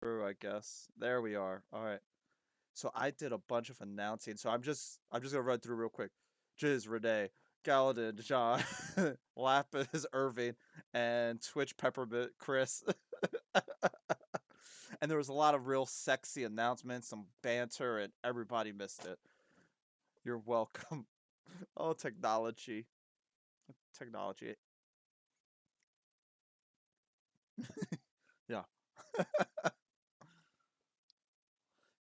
through, I guess. There we are. All right. So I did a bunch of announcing. So I'm just gonna run through real quick. Jizz, Rene, Galinndan, John, Lapis, Irving, and Twitch Peppermint Chris. And there was a lot of real sexy announcements, some banter, and everybody missed it. You're welcome. Oh, technology. Technology. Yeah.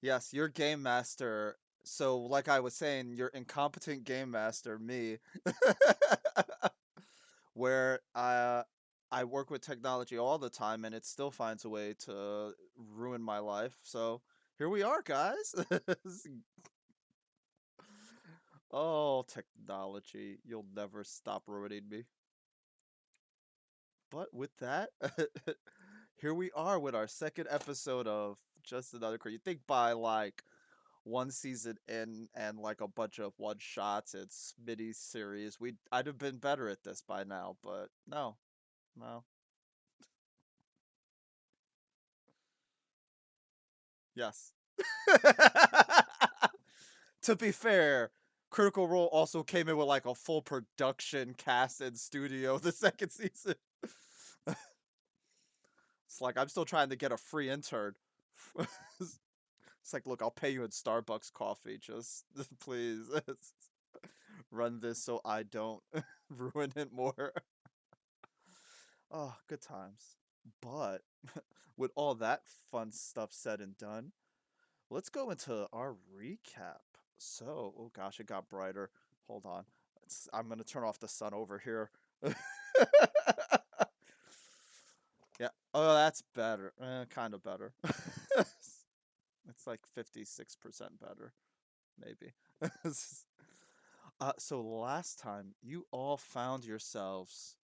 Yes, you're game master. So, like I was saying, you're incompetent game master, me, where I work with technology all the time, and it still finds a way to ruin my life. So here we are, guys. Oh, technology, you'll never stop ruining me. But with that, here we are with our second episode of Just Another Crew. You think by like one season in and like a bunch of one shots, it's mini series. I'd have been better at this by now, but no, no. Yes. To be fair, Critical Role also came in with like a full production cast and studio the second season. It's like I'm still trying to get a free intern. It's like, look, I'll pay you in Starbucks coffee. Just please run this so I don't ruin it more. Oh, good times. But with all that fun stuff said and done, let's go into our recap. So, oh gosh, it got brighter. Hold on. I'm going to turn off the sun over here. Yeah. Oh, that's better. Kind of better. It's like 56% better, maybe. So last time, you all found yourselves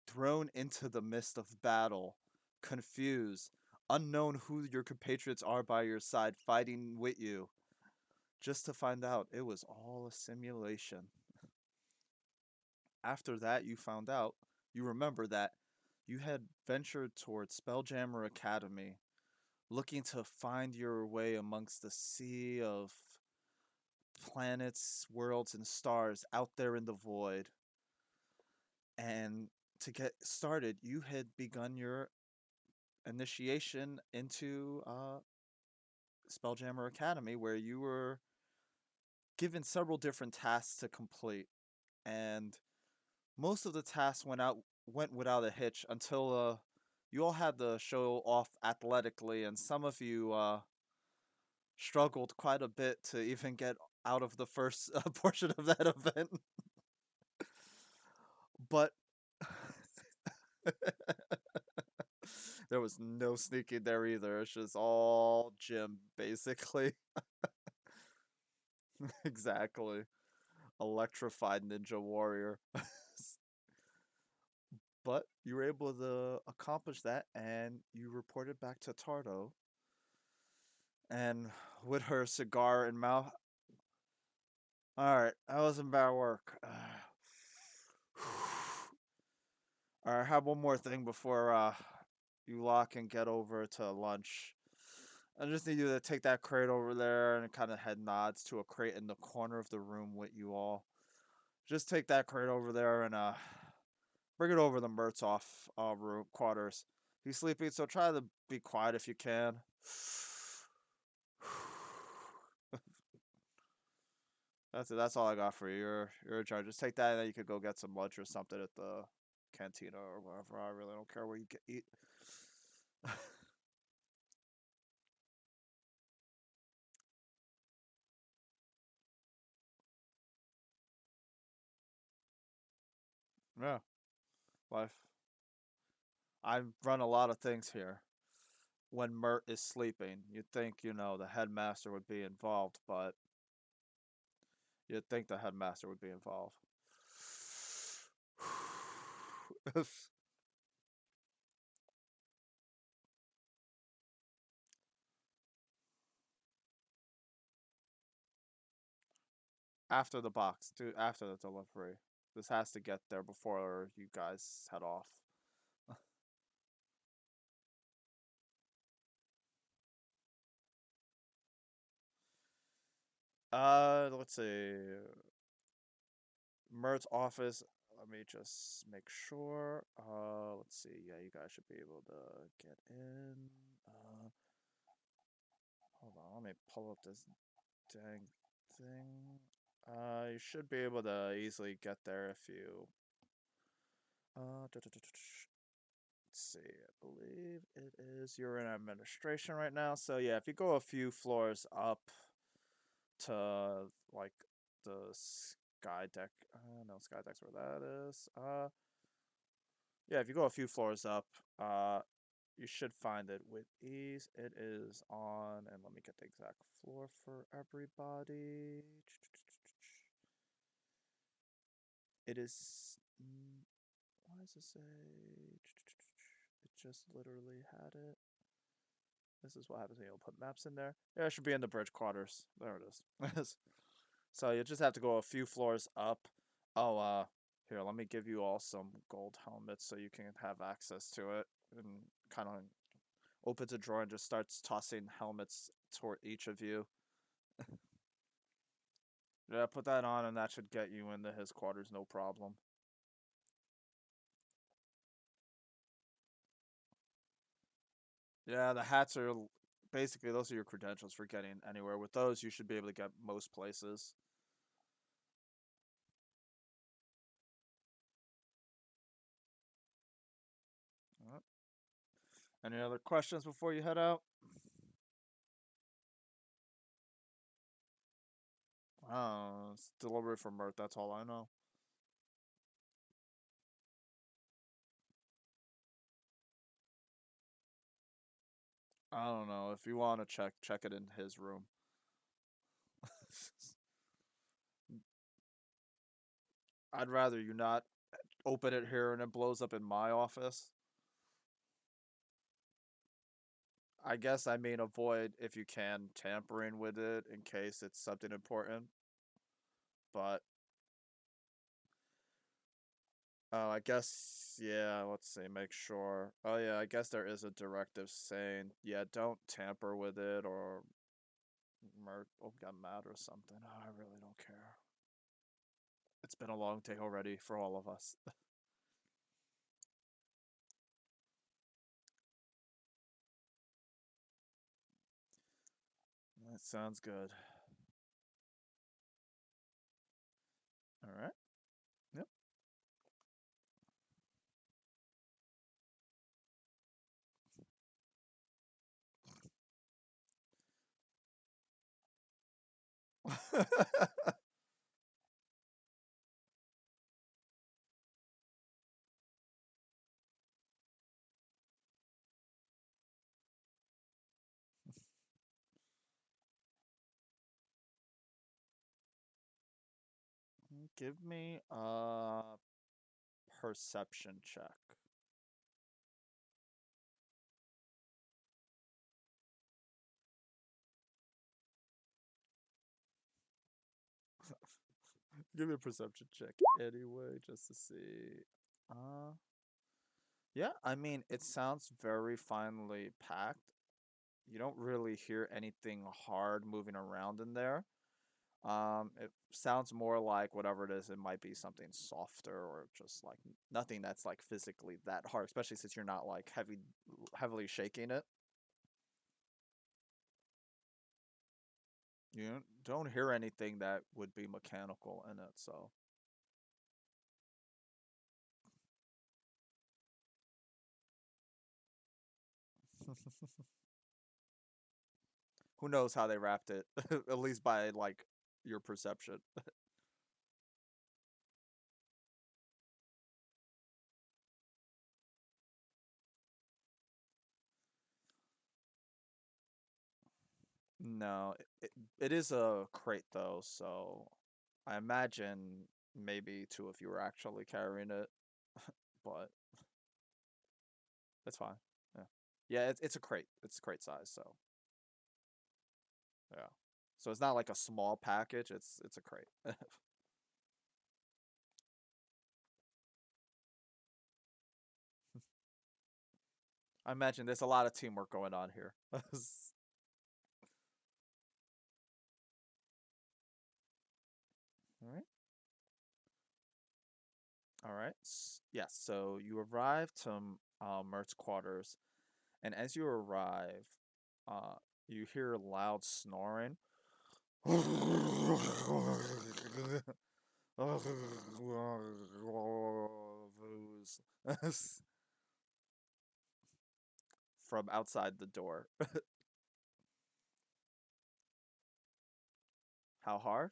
thrown into the midst of battle, confused, unknown who your compatriots are by your side fighting with you, just to find out it was all a simulation. After that, you remember that you had ventured towards Spelljammer Academy, looking to find your way amongst the sea of planets, worlds, and stars out there in the void. And to get started, you had begun your initiation into Spelljammer Academy, where you were given several different tasks to complete, and most of the tasks went without a hitch until you all had to show off athletically, and some of you struggled quite a bit to even get out of the first portion of that event. But there was no sneaking there either. It's just all gym, basically. Exactly. Electrified Ninja Warrior. But you were able to accomplish that, and you reported back to Tardo. And with her cigar in mouth, all right, that wasn't bad work. All right, I have one more thing before you lock and get over to lunch. I just need you to take that crate over there and kind of head nods to a crate in the corner of the room with you all. Just take that crate over there and bring it over the Murtz room quarters. He's sleeping, so try to be quiet if you can. That's it. That's all I got for you. You're in charge. Just take that, and then you could go get some lunch or something at the cantina or whatever. I really don't care where you get eat. Yeah, life. I run a lot of things here. When Mert is sleeping, you'd think the headmaster would be involved, but you'd think the headmaster would be involved. After the box, dude, after the delivery. This has to get there before you guys head off. Let's see. Mert's office. Let me just make sure. Let's see. Yeah, you guys should be able to get in. Uh, Hold on. Let me pull up this dang thing. You should be able to easily get there if you. Let's see. I believe it is. You're in administration right now, so yeah. If you go a few floors up to like the sky deck. No, sky deck's where that is. Yeah, if you go a few floors up, uh, you should find it with ease. It is on, and let me get the exact floor for everybody. It is. Why does it say? It just literally had it. This is what happens when you don't put maps in there. Yeah, it should be in the bridge quarters. There it is. So you just have to go a few floors up. Oh, here, let me give you all some gold helmets so you can have access to it. And kind of opens a drawer and just starts tossing helmets toward each of you. Yeah, put that on and that should get you into his quarters, no problem. Yeah, the hats are basically those are your credentials for getting anywhere. With those, you should be able to get most places. Alright. Any other questions before you head out? It's delivery from Mert. That's all I know. I don't know. If you want to check it in his room. I'd rather you not open it here and it blows up in my office. I guess I mean avoid if you can tampering with it in case it's something important. But oh, I guess yeah. Let's see. Make sure. Oh yeah, I guess there is a directive saying yeah, don't tamper with it or Mert will get mad or something. Oh, I really don't care. It's been a long day already for all of us. That sounds good. All right. Yep. Give me a perception check. Give me a perception check anyway, just to see. Uh, yeah, I mean, it sounds very finely packed. You don't really hear anything hard moving around in there. It sounds more like whatever it is, it might be something softer or just like nothing that's like physically that hard, especially since you're not like heavily shaking it. You don't hear anything that would be mechanical in it, so who knows how they wrapped it, at least by like your perception. No, it is a crate though, so I imagine maybe two of you are actually carrying it, but it's fine. Yeah, yeah, it's a crate. It's a crate size, so yeah. So it's not like a small package. It's a crate. I imagine there's a lot of teamwork going on here. All right. Yes. So you arrive to Mert's quarters, and as you arrive, uh, you hear loud snoring. From outside the door. How hard?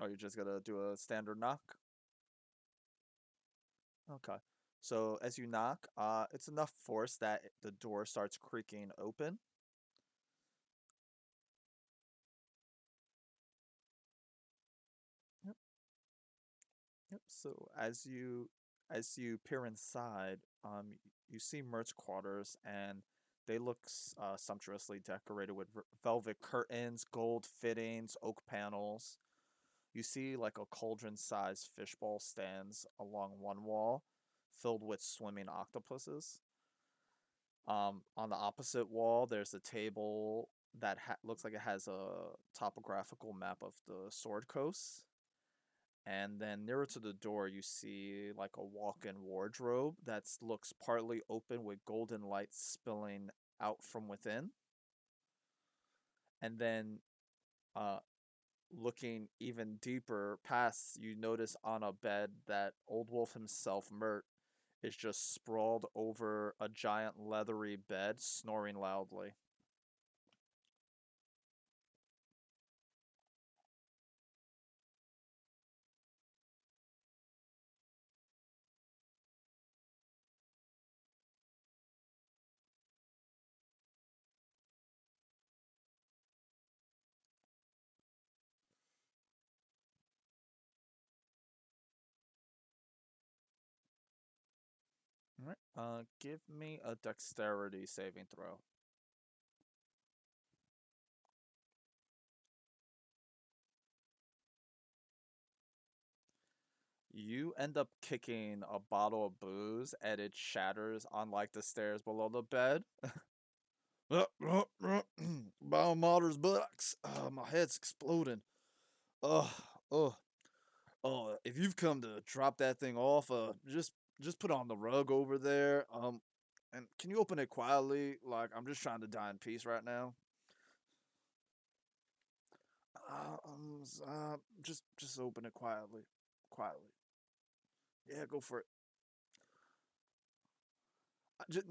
Oh, you're just gonna do a standard knock? Okay. So as you knock, it's enough force that the door starts creaking open. Yep. Yep. So as you peer inside, you see Mert's quarters, and they look sumptuously decorated with velvet curtains, gold fittings, oak panels. You see like a cauldron-sized fishbowl stands along one wall, filled with swimming octopuses. On the opposite wall, there's a table that looks like it has a topographical map of the Sword Coast. And then nearer to the door, you see like a walk-in wardrobe that looks partly open with golden light spilling out from within. And then, uh, looking even deeper past, you notice on a bed that Old Wolf himself, Mert, is just sprawled over a giant leathery bed, snoring loudly. All right. Give me a dexterity saving throw. You end up kicking a bottle of booze and it shatters on like the stairs below the bed. Biomarters bucks. My head's exploding. Oh, oh, oh. If you've come to drop that thing off, just put on the rug over there. And can you open it quietly? Like I'm just trying to die in peace right now. Just open it quietly, quietly. Yeah, go for it. Just,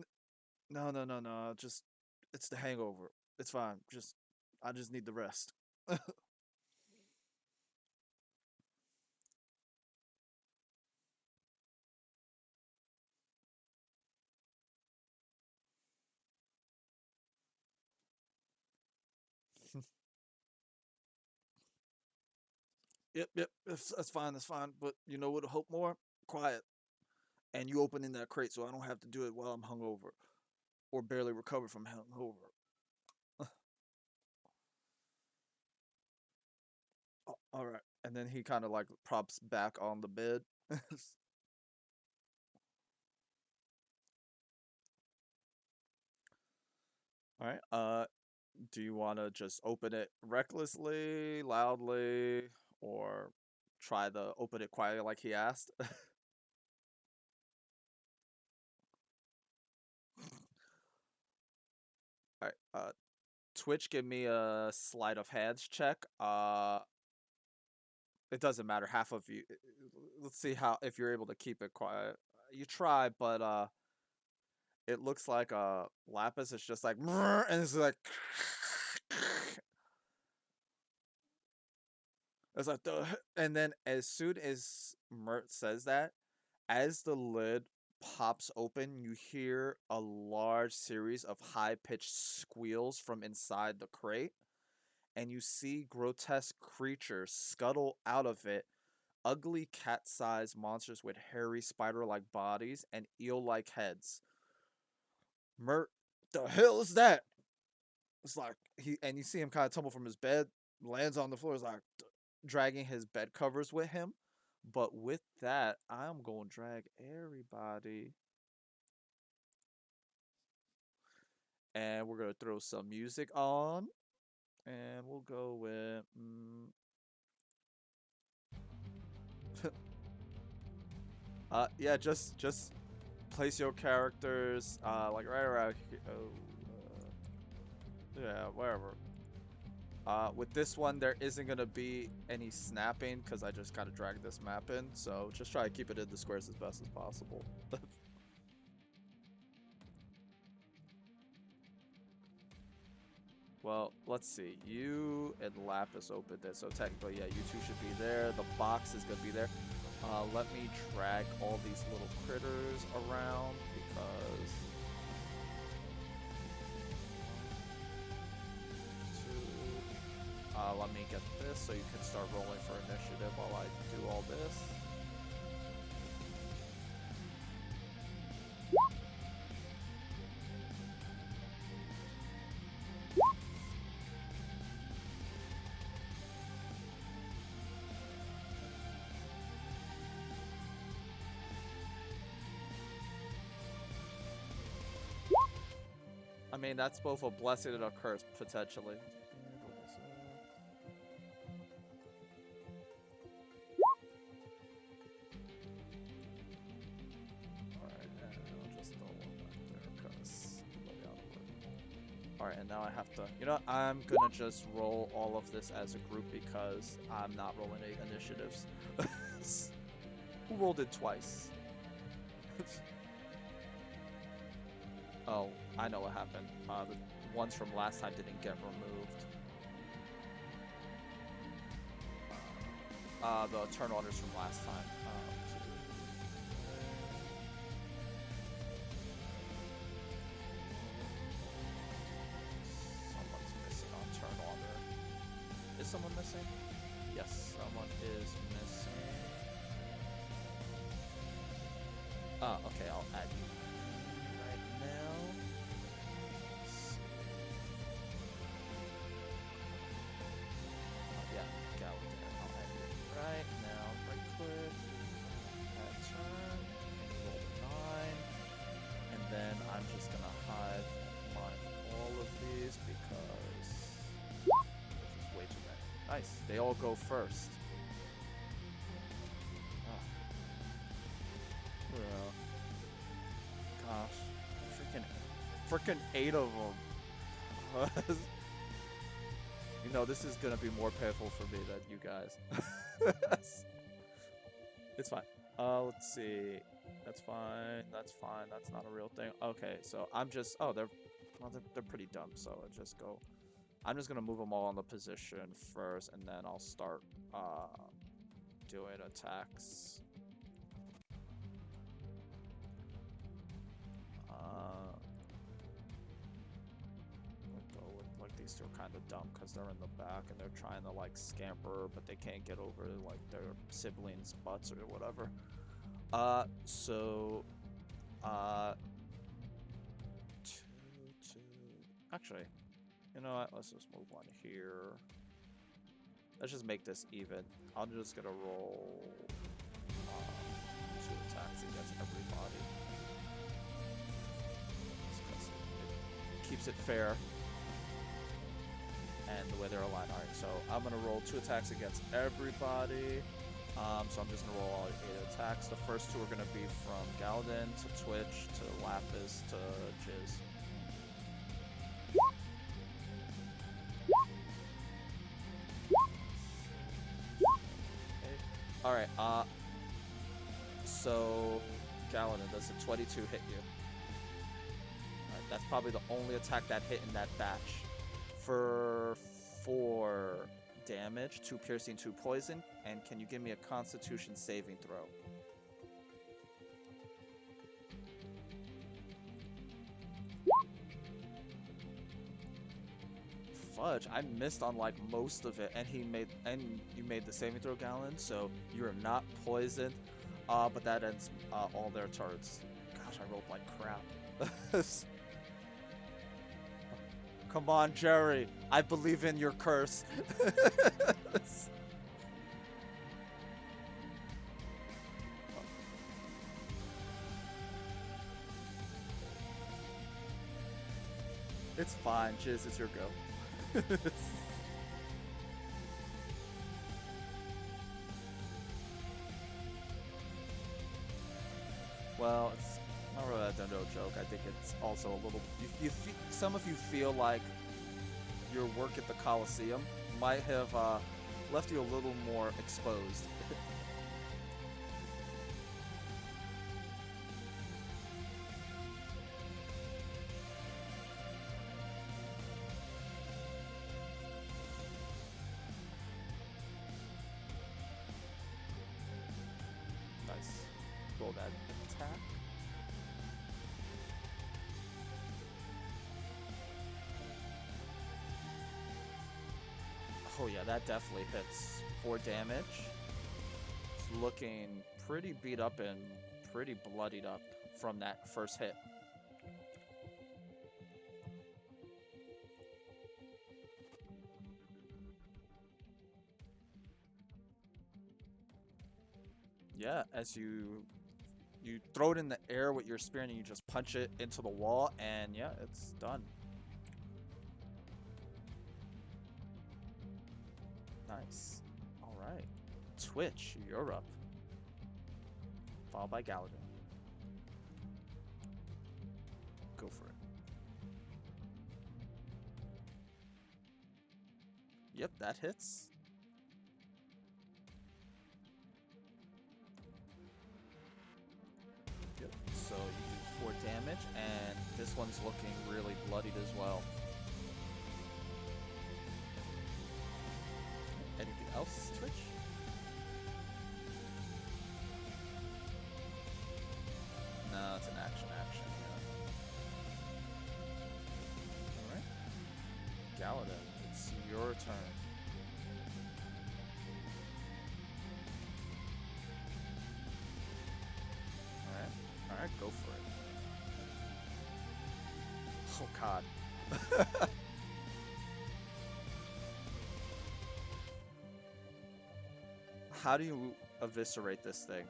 no, no, no, no. Just it's the hangover. It's fine. Just I just need the rest. Yep, yep. That's fine. That's fine. But you know what? Hope more quiet. And you open in that crate, so I don't have to do it while I'm hungover or barely recovered from hungover. All right. And then he kind of like props back on the bed. All right. Do you want to just open it recklessly, loudly, or try to open it quietly like he asked? All right. Twitch, give me a sleight of hands check. It doesn't matter. Half of you. Let's see how if you're able to keep it quiet. You try, but it looks like Lapis is just like, and it's like, it's like and then as soon as Mert says that, as the lid pops open, you hear a large series of high pitched squeals from inside the crate, and you see grotesque creatures scuttle out of it, ugly cat sized monsters with hairy spider like bodies and eel like heads. Mert, the hell is that? It's like you see him kind of tumble from his bed, lands on the floor, is like dragging his bed covers with him. But with that, I'm gonna drag everybody, and we're gonna throw some music on, And we'll go with... yeah, just place your characters, like right around here. Oh, yeah, wherever. With this one, there isn't gonna be any snapping because I just kind of dragged this map in. So just try to keep it in the squares as best as possible. Well, let's see. You and Lapis opened it, so technically, yeah, you two should be there. The box is gonna be there. Let me drag all these little critters around because... let me get this so you can start rolling for initiative while I do all this. I mean, that's both a blessing and a curse, potentially. Alright, and now I have to... You know what? I'm gonna just roll all of this as a group because I'm not rolling any initiatives. Who rolled it twice? Oh, I know what happened. The ones from last time didn't get removed. The turn orders from last time. Someone's missing on turn order. Is someone missing? Yes, someone is missing. Okay, I'll add you right now. Yeah, Galinndan. I'll add you right now. Right click. Add turn. Roll 9. And then I'm just gonna hive all of these because this is way too many. Nice. They all go first. Gosh. Freaking 8 of them. You know, this is gonna be more painful for me than you guys. It's fine. Let's see. That's fine. That's fine. That's not a real thing. Okay, so I'm just... Oh, they're pretty dumb, so I just go... I'm just gonna move them all in the position first, and then I'll start doing attacks. Go with, like, these two are kind of dumb because they're in the back and they're trying to like scamper, but they can't get over like their siblings' butts or whatever. Actually, you know what? Let's just move one here. Let's just make this even. I'm just gonna roll 2 attacks against everybody. It keeps it fair. And the way they're aligned. Alright, so I'm gonna roll 2 attacks against everybody. So I'm just gonna roll all 8 attacks. The first 2 are gonna be from Galinndan to Twitch to Lapis to Djiszzz. Alright, so Galinndan, does a 22 hit you? Alright, that's probably the only attack that hit in that batch. For 4 damage, 2 piercing, 2 poison, and can you give me a Constitution saving throw? Fudge, I missed on like most of it, and you made the saving throw, Galinndan, so you're not poisoned, but that ends all their turns. Gosh, I rolled like crap. Come on, Jerry. I believe in your curse. It's fine, Djiszzz, it's your go. Well, it's not really a no joke. I think it's also a little. Some of you feel like your work at the Coliseum might have left you a little more exposed. Nice. Roll that attack. Oh yeah, that definitely hits. 4 damage. It's looking pretty beat up and pretty bloodied up from that first hit. Yeah, as you throw it in the air with your spear and you just punch it into the wall, and yeah, it's done. Nice. All right. Twitch, you're up. Followed by Galinndan. Go for it. Yep, that hits. Yep. So you do 4 damage, and this one's looking really bloodied as well. Anything else, Twitch? No, it's an action, yeah. Alright. Galinndan, it's your turn. Alright, go for it. Oh god. How do you eviscerate this thing?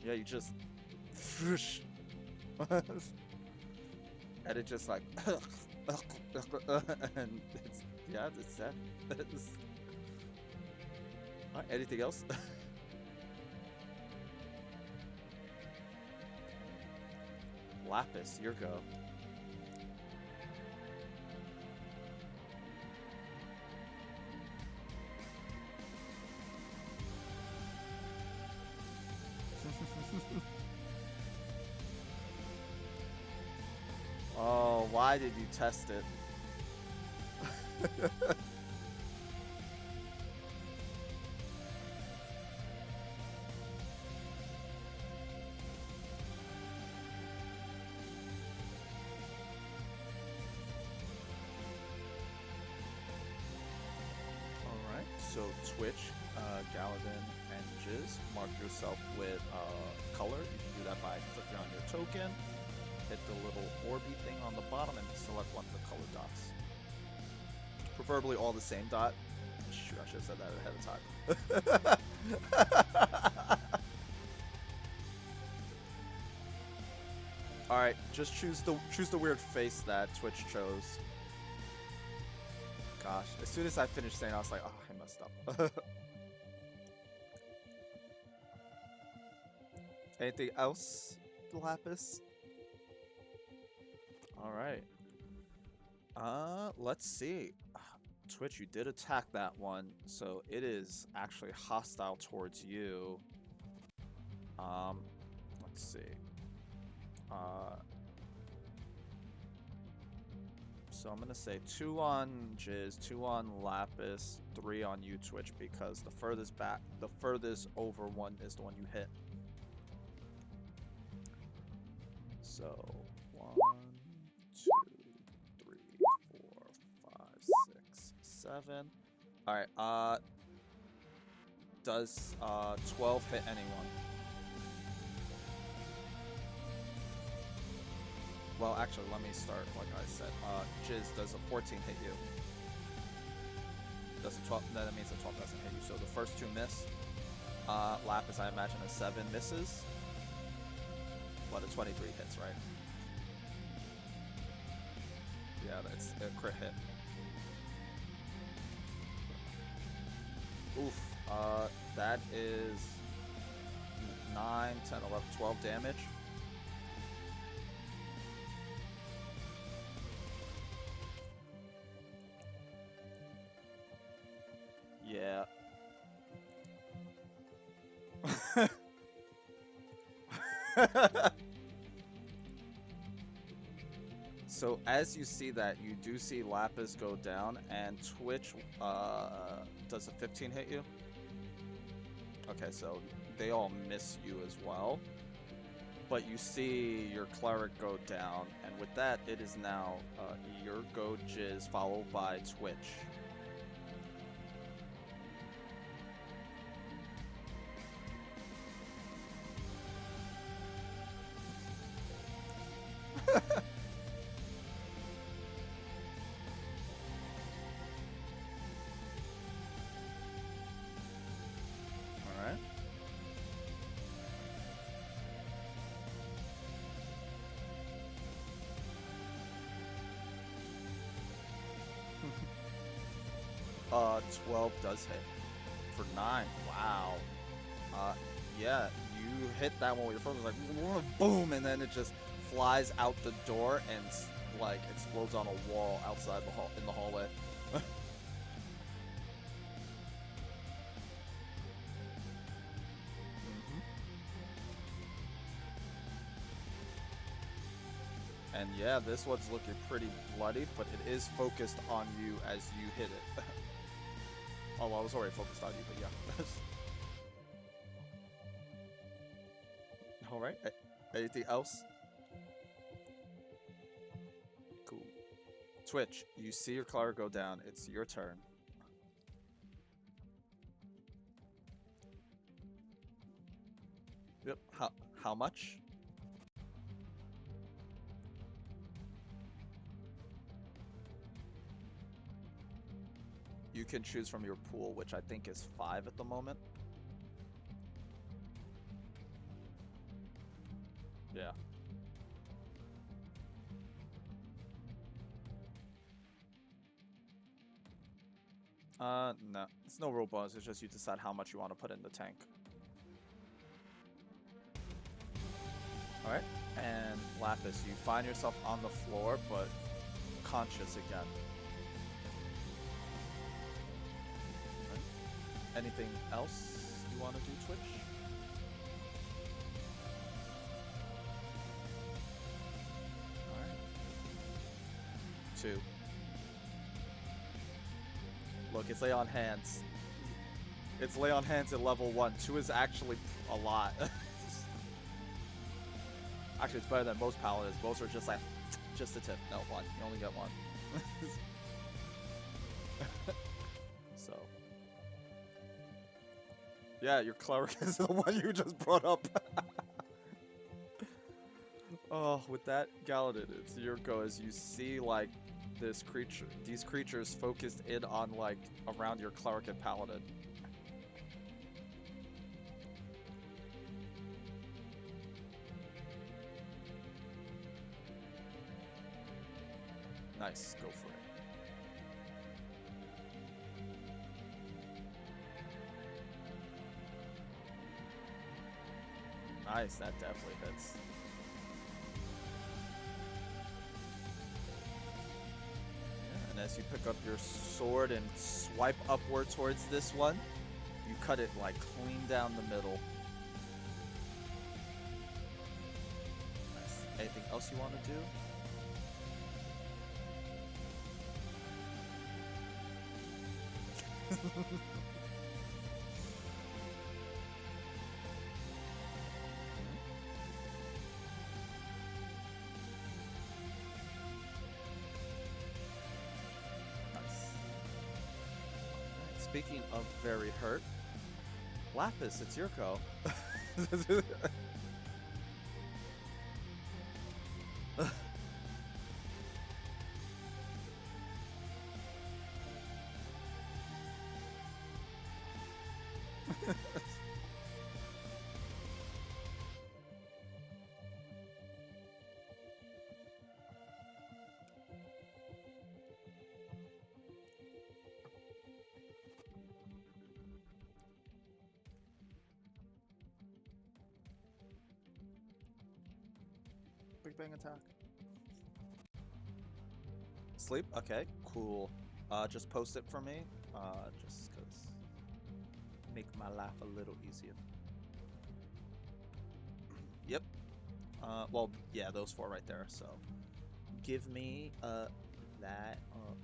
Yeah, you just and it just like and it's, yeah, it's that. Alright, anything else? Lapis, your go. Oh, why did you test it? Alright, so Twitch, Galinndan, and Djiszzz, mark yourself with color. You can do that by clicking on your token, hit the little orby thing on the bottom, and select one of the color dots. Preferably all the same dot. Shoot, I should have said that ahead of time. Alright, just choose the weird face that Twitch chose. Gosh, as soon as I finished saying, I was like, oh, I messed up. Anything else, Lapis? Alright. Let's see. Twitch, you did attack that one, so it is actually hostile towards you. Let's see. So I'm gonna say 2 on Djiszzz, 2 on Lapis, 3 on you, Twitch, because the furthest over one is the one you hit. So 1, 2, 3, 4, 5, 6, 7. All right. Does 12 hit anyone? Well, actually, let me start. Like I said, Djiszzz, does a 14 hit you? Does a 12? No, that means a 12 doesn't hit you. So the first 2 miss. Lapis, I imagine a 7 misses. But a 23 hits, right? Yeah, that's a crit hit. Oof. That is 9, 10, 11, 12 damage. Yeah. So as you see that, you do see Lapis go down, and Twitch, does a 15 hit you? Okay, so they all miss you as well. But you see your cleric go down, and with that, it is now your go Djiszzz followed by Twitch. Alright. uh, 12 does hit. For 9. Wow. Yeah, you hit that one with your foot, like, boom, and then it just flies out the door and, like, explodes on a wall outside the hall, in the hallway. And yeah, this one's looking pretty bloody, but it is focused on you as you hit it. Oh, well, I was already focused on you, but yeah. Alright, anything else? Cool. Twitch, you see your cleric go down. It's your turn. Yep. How much? You can choose from your pool, which I think is 5 at the moment. Yeah. No. It's no real bonus, it's just you decide how much you want to put in the tank. Alright, and Lapis, you find yourself on the floor, but conscious again. Right. Anything else you want to do, Twitch? Alright. 2. Look, it's lay on hands. It's lay on hands at level 1. 2 is actually a lot. Actually, it's better than most paladins. Most are just like, just a tip. No, 1. You only get 1. So. Yeah, your cleric is the one you just brought up. Oh, with that, Galinndan, it's your go as you see, like, these creatures focused in on, like, around your cleric and paladin. Nice, go for it. Nice, that definitely hits. Yeah, and as you pick up your sword and swipe upward towards this one, you cut it like clean down the middle. Nice. Anything else you want to do? Speaking of very hurt, Lapis, it's your go. quick bang attack. Sleep? Okay, cool. Just post it for me. Just cause make my life a little easier. Yep. Well, yeah, those 4 right there. So, give me that.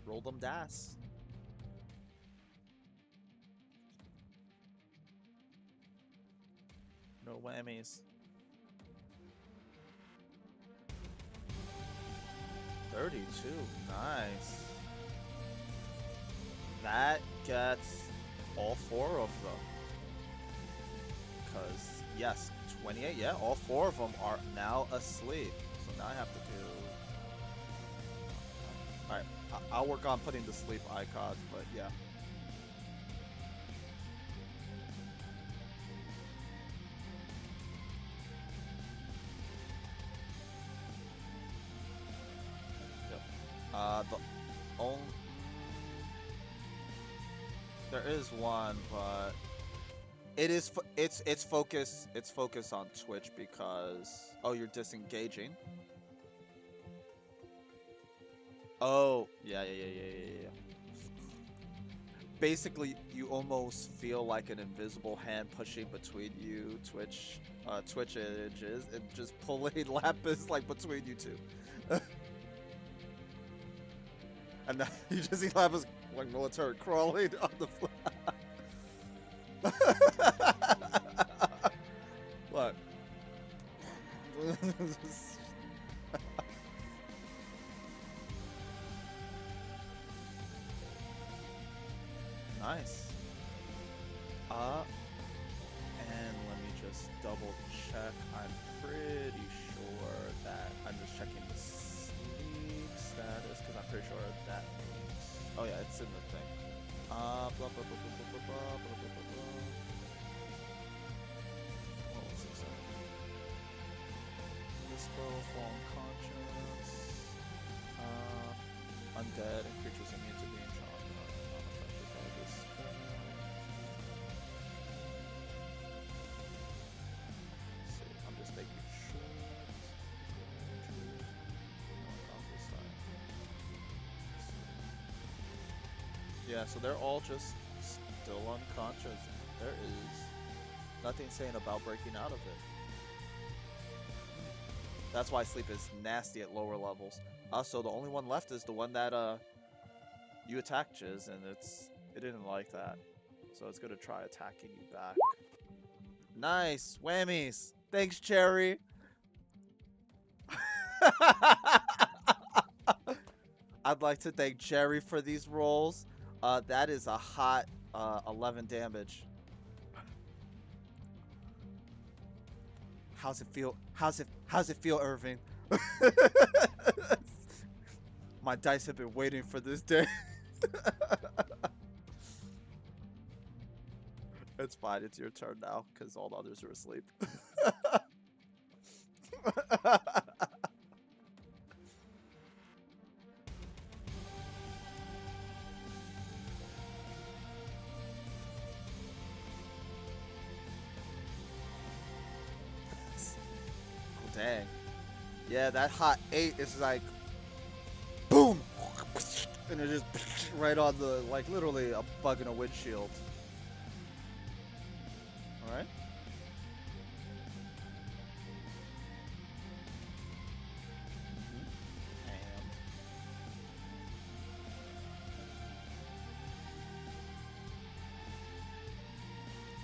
Roll them dice. No whammies. 32. Nice. That gets all 4 of them. Because, yes, 28, yeah, all 4 of them are now asleep. So now I have to do... Alright, I'll work on putting the sleep icons, but yeah. The only... There is one, but... It's focused on Twitch because... Oh, you're disengaging? Oh, yeah. Basically, you almost feel like an invisible hand pushing between you, Twitch images, and just pulling Lapis like between you two. And now you just see Lapis like military crawling on the floor. What? Nice. And let me just double check. I'm pretty sure that I'm just checking the sleep status because I'm pretty sure that means. Oh yeah, it's in the thing. Blah blah blah blah blah blah blah blah blah blah blah. What was it saying? Whisper, fall unconscious. Undead and creatures immune to being shot are not affected by this spell. Let's see, I'm just making sure. Yeah, so they're all just still unconscious. There is nothing saying about breaking out of it. That's why sleep is nasty at lower levels. So the only one left is the one that you attacked, Jizz, and it didn't like that. So it's gonna try attacking you back. Nice whammies. Thanks, Cherry. I'd like to thank Cherry for these rolls. That is a hot 11 damage. How's it feel? How's it feel, Irving? My dice have been waiting for this day. It's fine. It's your turn now because all the others are asleep. Dang. Yeah, that hot 8 is like boom, and it just right on the, like, literally a bug in a windshield. All right.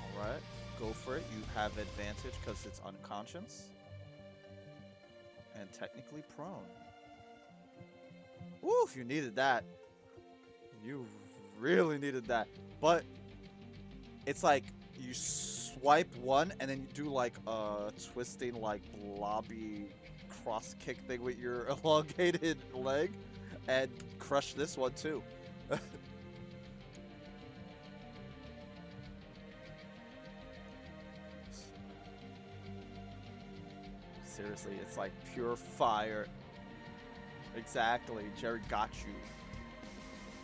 All right, go for it. You have advantage because it's unconscious. And technically prone. Woof, you needed that. You really needed that. But it's like you swipe one and then you do like a twisting, like, blobby cross kick thing with your elongated leg and crush this one too. Seriously, it's like pure fire. Exactly. Jerry got you.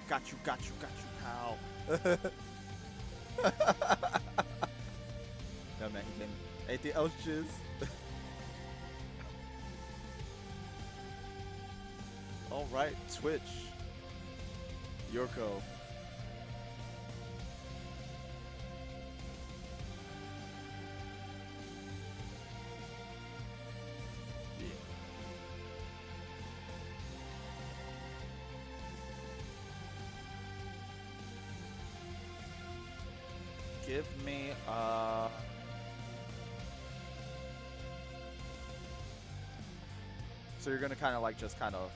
Got you, pal. Yeah, man, anything else, Jizz? All right, Twitch, your go. Yeah. Give me so you're gonna kind of like just kind of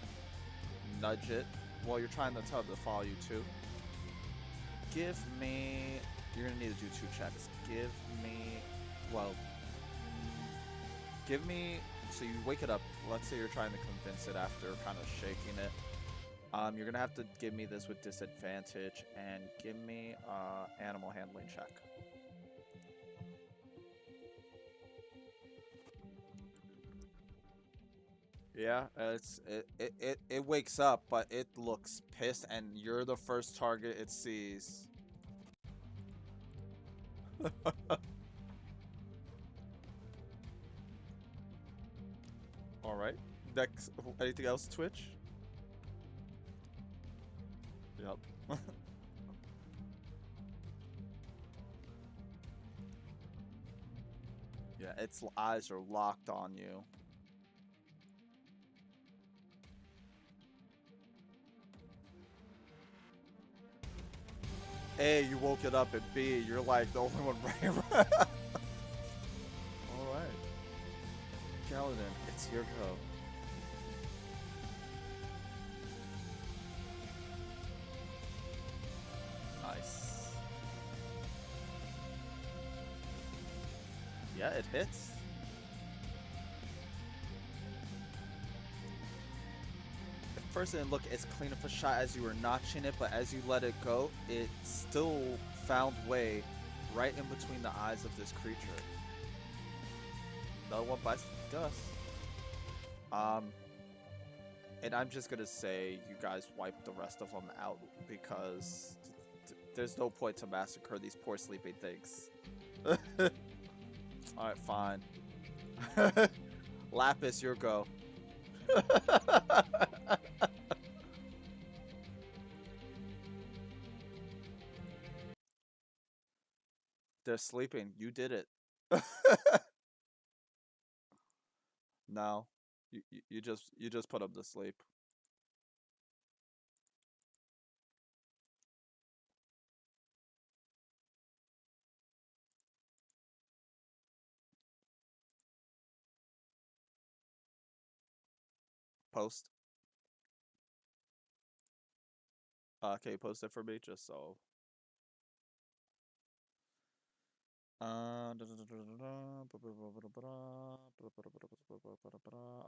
nudge it while you're trying to tell it to follow you too. Give me. You're gonna need to do two checks. Give me. Well, give me. So you wake it up. Let's say you're trying to convince it after kind of shaking it. You're gonna have to give me this with disadvantage and give me animal handling check. Yeah, it wakes up, but it looks pissed, and you're the first target it sees. All right. Next, anything else, Twitch? Yep. Yeah, its eyes are locked on you. A, you woke it up, and B, you're like the only one right. All right, Galinndan, it's your go. Nice. Yeah, it hits. At first it didn't look as clean of a shot as you were notching it, but as you let it go, it still found way right in between the eyes of this creature. Another one bites the dust. Um, and I'm just gonna say you guys wipe the rest of them out because there's no point to massacre these poor sleeping things. Alright, fine. Lapis, your go. They're sleeping. You did it. No. You just put them to sleep. Post. Can you post it for me just so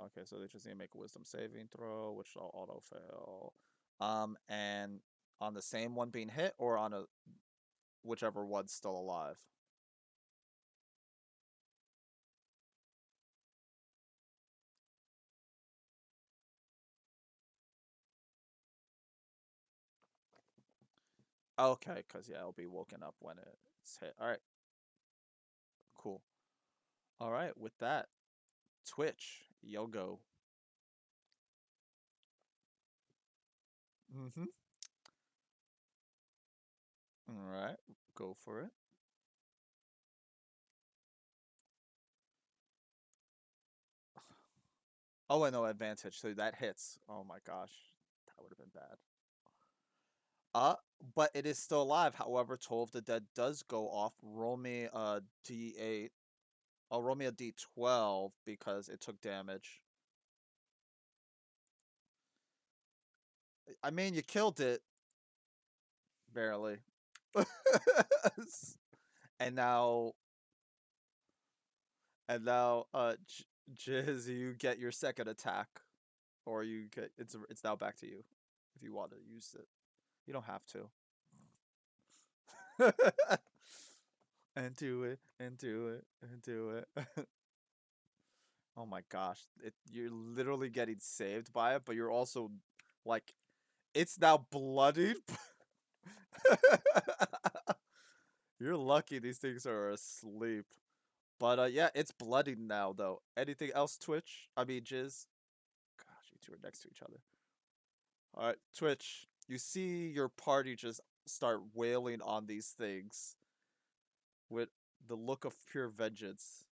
okay, so they just need to make a wisdom saving throw, which will auto fail. And on the same one being hit or on a whichever one's still alive. Okay, because yeah, it'll be woken up when it's hit. All right, cool. All right, with that, Twitch, yo go. Mm-hmm. All right, go for it. Oh, I know advantage, so that hits. Oh my gosh, that would have been bad. Uh, but it is still alive. However, Toll of the Dead does go off. Roll me a D8. I'll roll me a D12 because it took damage. I mean, you killed it barely. and now, Djissz, you get your second attack, or you get it's now back to you if you want to use it. You don't have to. and do it, and do it, and do it. Oh my gosh, you're literally getting saved by it, but you're also like, it's now bloodied. You're lucky these things are asleep. But yeah, it's bloodied now though. Anything else, Twitch? I mean, Djissz. Gosh, you two are next to each other. All right, Twitch. You see your party just start wailing on these things with the look of pure vengeance.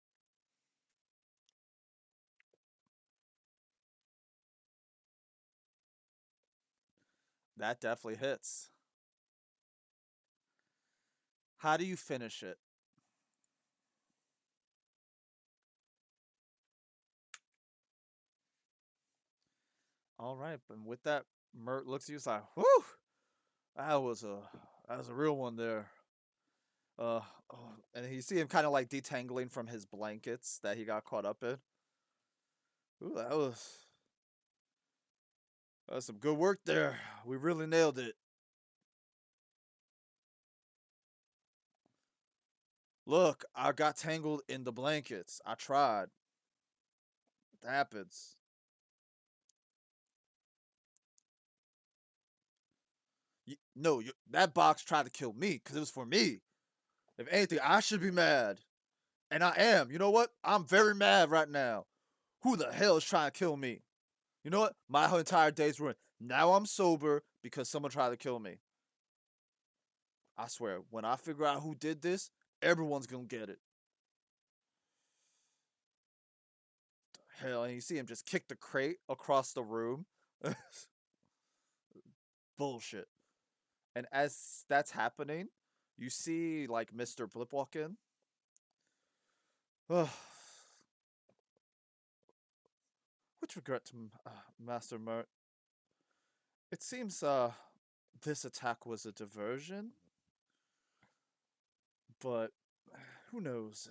That definitely hits. How do you finish it? All right, and with that, Mert looks at you. It's like, whew, that was a that was a real one there. Uh, oh, and you see him kind of like detangling from his blankets that he got caught up in. Ooh, that was some good work there. We really nailed it. Look, I got tangled in the blankets. I tried. It happens. No, that box tried to kill me because it was for me. If anything, I should be mad. And I am. You know what? I'm very mad right now. Who the hell is trying to kill me? You know what? My whole entire day's ruined. Now I'm sober because someone tried to kill me. I swear, when I figure out who did this, everyone's gonna get it. Hell, and you see him just kick the crate across the room. Bullshit. And as that's happening, you see like Mr. Blip walk in. With regret to Master Mert, it seems this attack was a diversion, but who knows?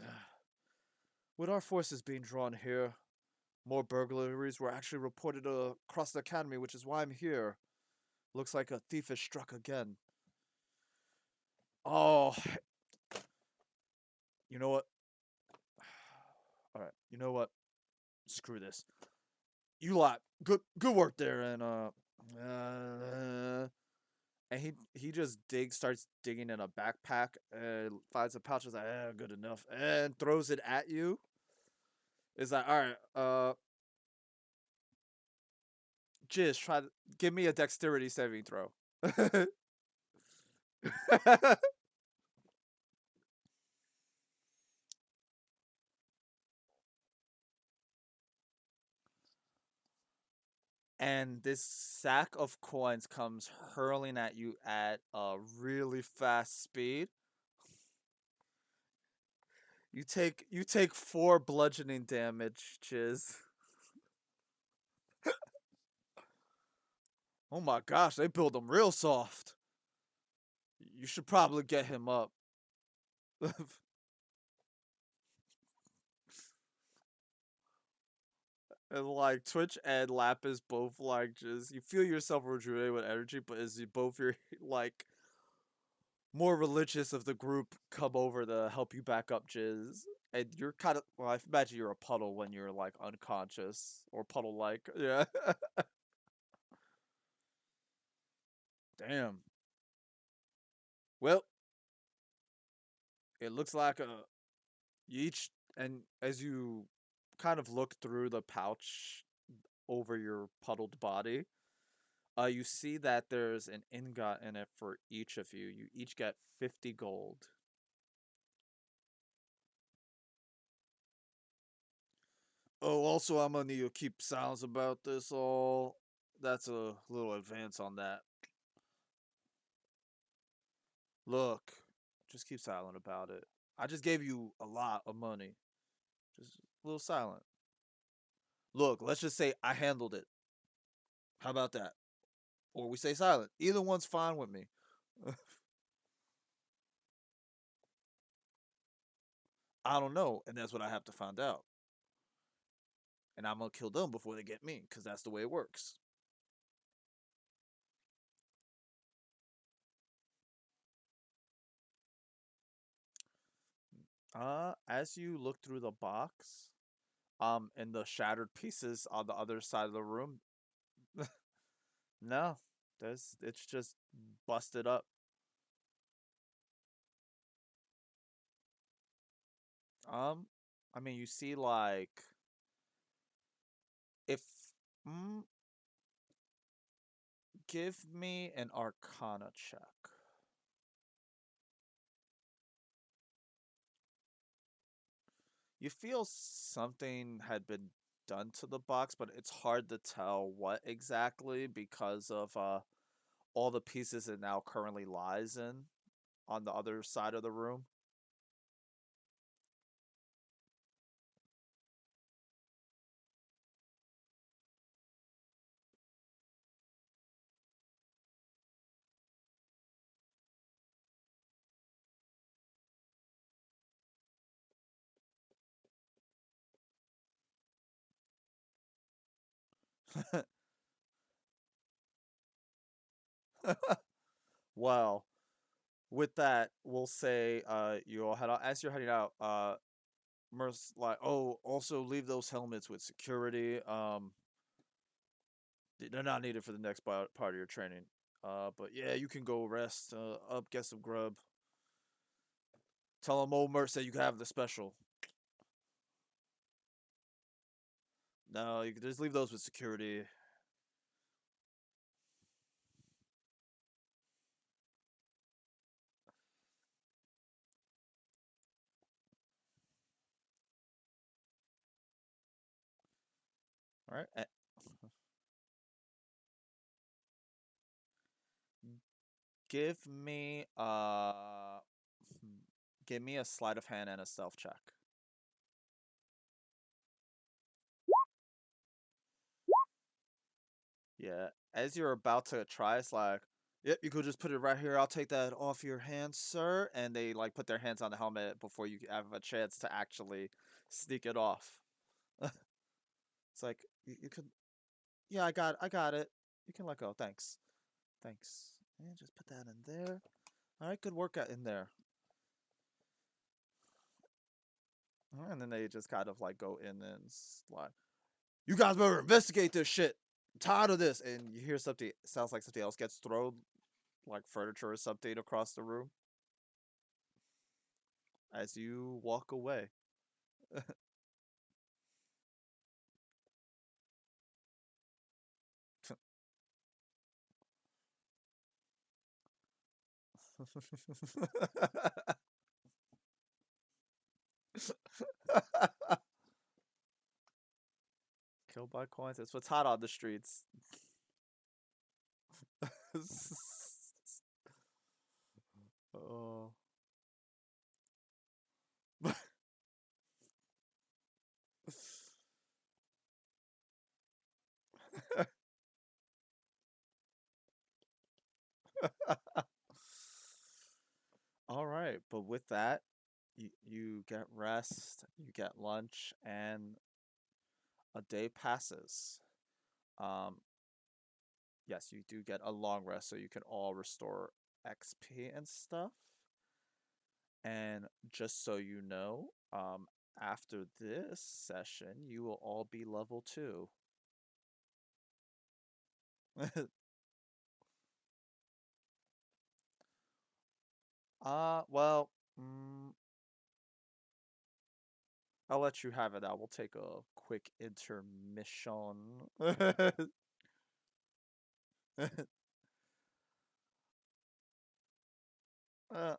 With our forces being drawn here, more burglaries were actually reported across the academy, which is why I'm here. Looks like a thief is struck again. Oh, you know what? All right, you know what? Screw this. You lot, good work there, and he just starts digging in a backpack, and finds a pouch. Is like, good enough, and throws it at you. It's like, all right, Jizz, give me a dexterity saving throw. And this sack of coins comes hurling at you at a really fast speed. You take 4 bludgeoning damage, Jizz. Oh my gosh, they build them real soft. You should probably get him up. And like Twitch and Lapis both like just you feel yourself rejuvenate with energy, but as you both you're like more religious of the group come over to help you back up, Jizz. And you're kind of well, I imagine you're a puddle when you're like unconscious or puddle like, yeah. Damn. Well, it looks like you each and as you kind of look through the pouch over your puddled body, you see that there's an ingot in it for each of you. You each get 50 gold. Oh, also, I'm gonna need you to keep silence about this all. That's a little advance on that. Look, just keep silent about it. I just gave you a lot of money. Just a little silent. Look, let's just say I handled it. How about that? Or we say silent. Either one's fine with me. I don't know, and that's what I have to find out. And I'm gonna kill them before they get me, because that's the way it works. As you look through the box, and the shattered pieces on the other side of the room, no, it's just busted up. Um, I mean, you see like if mm, Give me an Arcana check. You feel something had been done to the box, but it's hard to tell what exactly because of all the pieces it now currently lies in on the other side of the room. Well, with that, we'll say you'll head out as you're heading out. Merce like, oh, also leave those helmets with security. They're not needed for the next part of your training. But yeah, you can go rest up, get some grub. Tell them old Merce that you can have the special. No, you can just leave those with security. All right. Give me give me a sleight of hand and a stealth check. Yeah. As you're about to try, it's like, yep, you could just put it right here. I'll take that off your hands, sir. And they like put their hands on the helmet before you have a chance to actually sneak it off. It's like you could, yeah, I got it. You can let go. Thanks, thanks. And just put that in there. All right, good workout in there. And then they just kind of like go in and like, you guys better investigate this shit. I'm tired of this. And you hear something, sounds like something else gets thrown, like furniture or something across the room as you walk away. Killed by coins. It's what's hot on the streets. Oh. All right, but with that, you get rest, you get lunch, and a day passes. Um, yes, you do get a long rest, so you can all restore XP and stuff. And just so you know, after this session, you will all be level 2. Well, mm, I'll let you have it. I will take a quick intermission. Uh,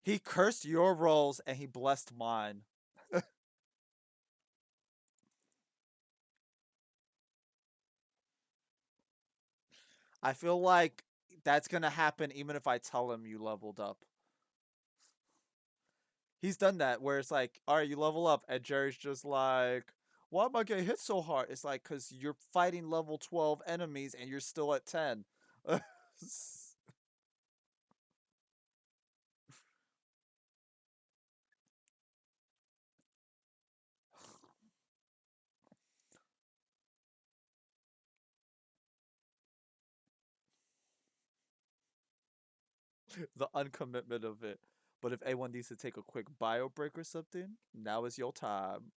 he cursed your rolls and he blessed mine. I feel like that's gonna happen even if I tell him you leveled up. He's done that where it's like, all right, you level up, and Jerry's just like, why am I getting hit so hard? It's like, because you're fighting level 12 enemies and you're still at 10. The uncommitment of it. But if anyone needs to take a quick bio break or something, now is your time.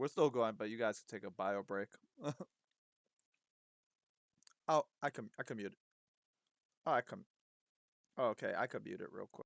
We're still going, but you guys can take a bio break. Oh, I can mute it. Oh, I can. Oh, okay, I can mute it real quick.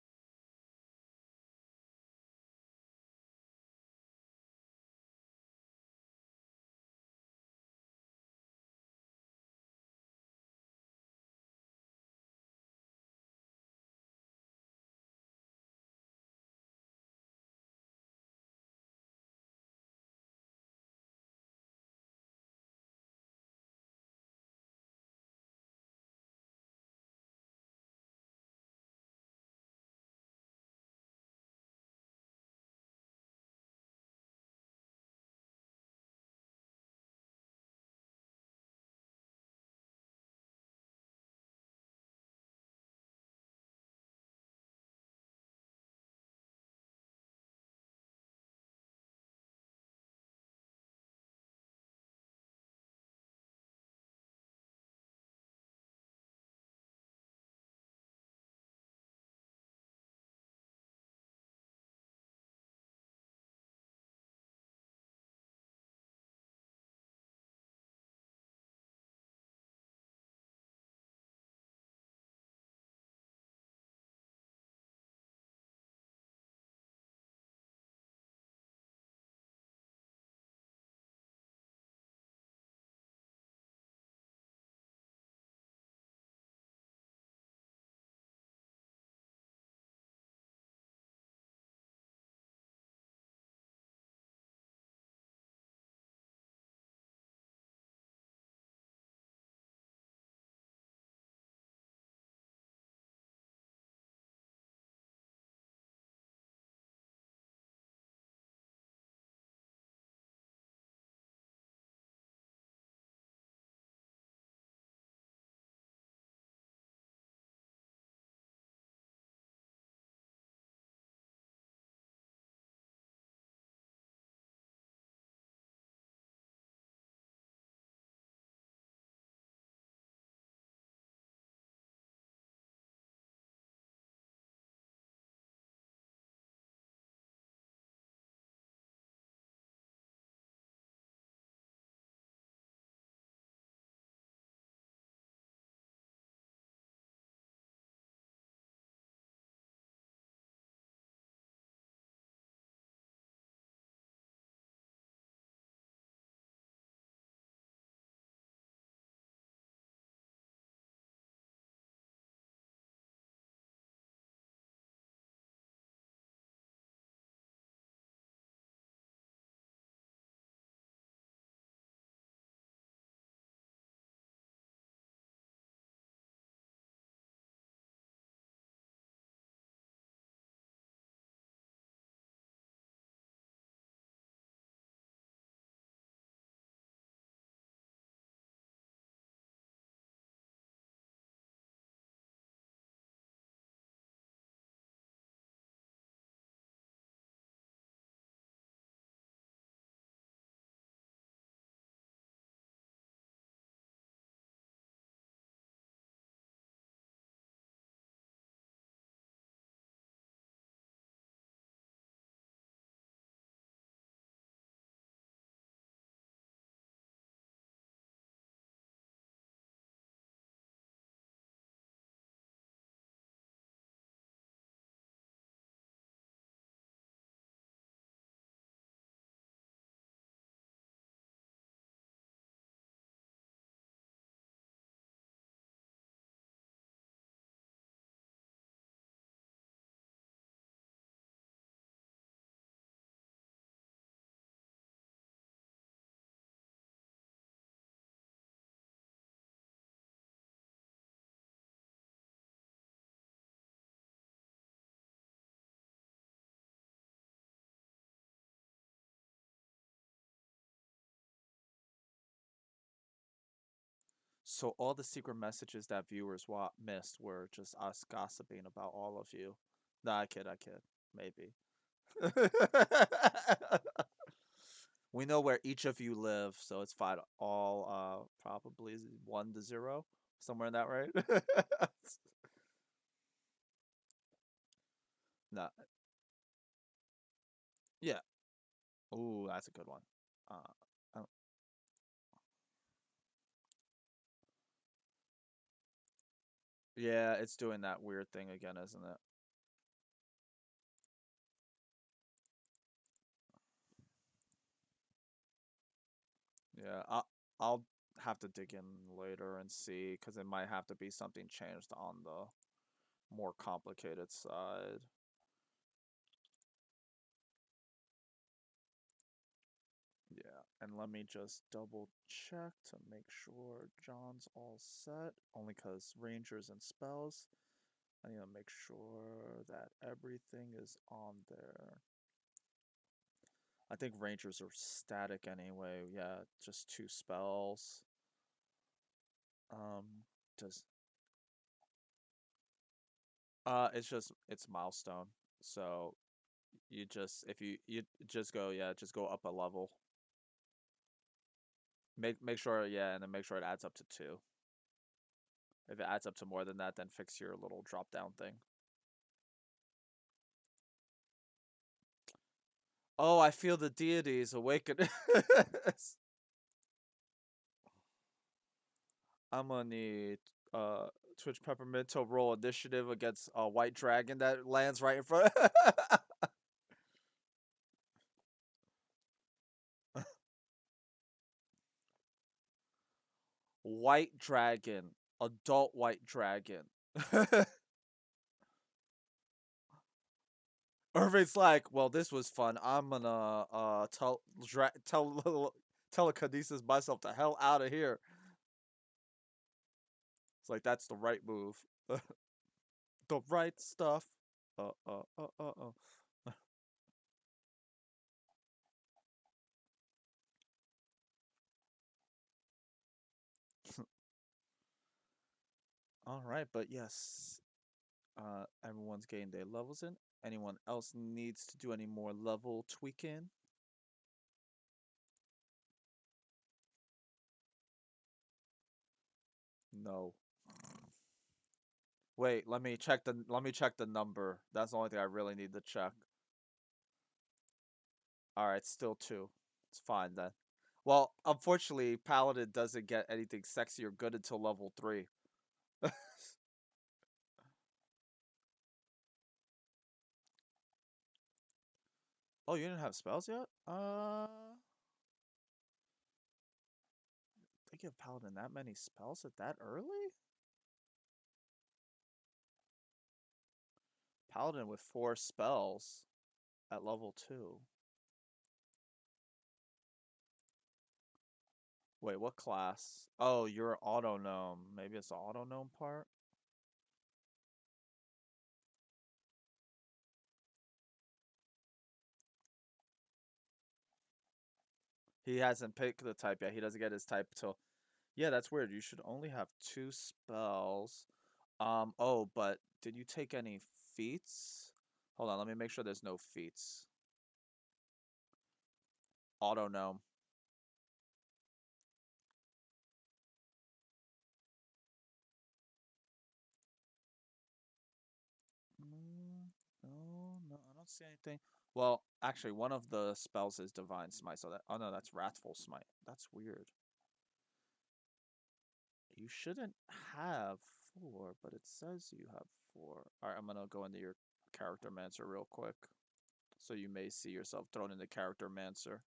So all the secret messages that viewers missed were just us gossiping about all of you. Nah, I kid. Maybe. We know where each of you live, so it's fine. All probably 1 to 0, somewhere in that right. Nah, yeah. Ooh, that's a good one. uh, yeah, it's doing that weird thing again, isn't it? Yeah, I'll have to dig in later and see because it might have to be something changed on the more complicated side. Yeah, and let me just double check to make sure John's all set. Only because Rangers and spells, I need to make sure that everything is on there. I think Rangers are static anyway. Yeah, just 2 spells. Does it's just it's milestone. So you just if you just go yeah just go up a level. Make sure yeah and then make sure it adds up to 2. If it adds up to more than that, then fix your little drop down thing. Oh, I feel the deities awaken. I'm gonna need uh Twitch Peppermint to roll initiative against a white dragon that lands right in front. White dragon, adult white dragon. Irving's like, well, this was fun. I'm gonna telekinesis myself the hell out of here. It's like that's the right move. The right stuff. Uh uh uh uh uh. All right, but yes, everyone's getting their levels in. Anyone else needs to do any more level tweaking? No. Wait, let me check the number. That's the only thing I really need to check. All right, still 2. It's fine then. Well, unfortunately, Paladin doesn't get anything sexy or good until level 3. Oh, you didn't have spells yet? They give Paladin that many spells at that early? Paladin with 4 spells at level 2. Wait, what class? Oh, you're auto gnome. Maybe it's the auto gnome part? He hasn't picked the type yet. He doesn't get his type till. Yeah, that's weird. You should only have 2 spells. Oh, but did you take any feats? Hold on, let me make sure there's no feats. Auto gnome. No, no, I don't see anything. Well, actually, one of the spells is Divine Smite, so that. Oh no, that's Wrathful Smite. That's weird. You shouldn't have 4, but it says you have 4. Alright, I'm gonna go into your Character Mancer real quick. So you may see yourself thrown into Character Mancer.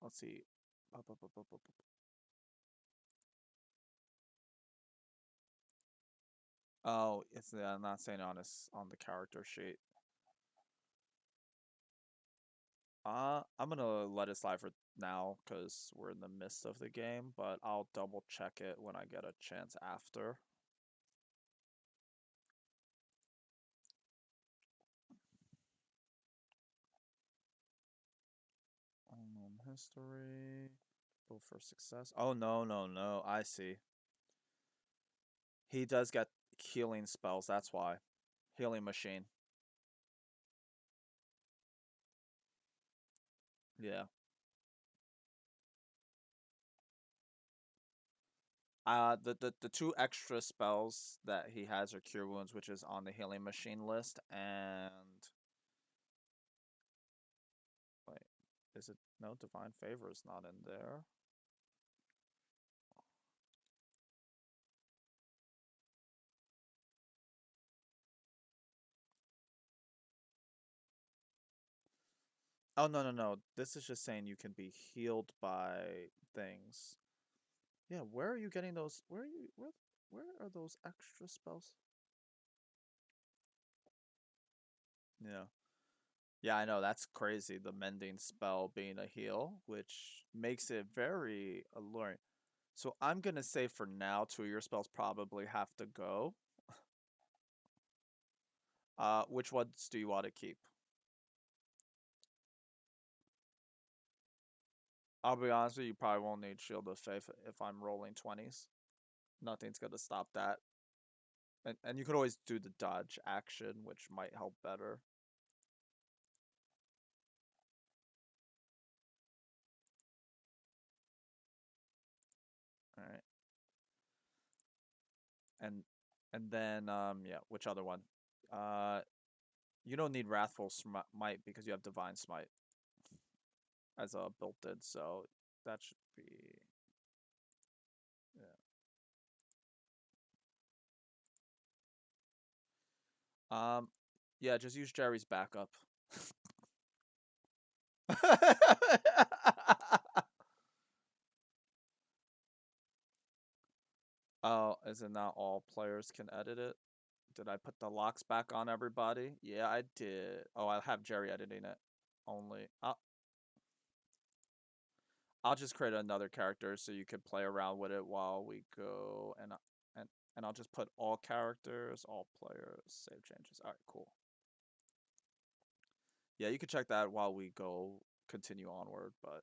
Let's see. Oh, it's not saying on the character sheet. I'm gonna let it slide for now because we're in the midst of the game, but I'll double check it when I get a chance after. mastery. Go for success. Oh, no, no, no. I see. He does get healing spells. That's why. Healing machine. Yeah. The two extra spells that he has are Cure Wounds, which is on the healing machine list, and wait, is it no Divine Favor is not in there? Oh no no no! This is just saying you can be healed by things. Yeah, where are you getting those? Where are those extra spells? Yeah. Yeah, I know that's crazy. The mending spell being a heal, which makes it very alluring. So I'm gonna say for now, two of your spells probably have to go. Which ones do you want to keep? I'll be honest with you, you probably won't need Shield of Faith if I'm rolling 20s. Nothing's gonna stop that. And you could always do the dodge action, which might help better. Alright. And and then yeah, which other one? Uh you don't need Wrathful Smite because you have Divine Smite as a built-in, so that should be yeah. Yeah, just use Jerry's backup. Oh, is it not all players can edit it? Did I put the locks back on everybody? Yeah, I did. Oh, I'll have Jerry editing it only. I'll just create another character so you could play around with it while we go, and and I'll just put all characters, all players, save changes. All right, cool. Yeah, you can check that while we go continue onward, but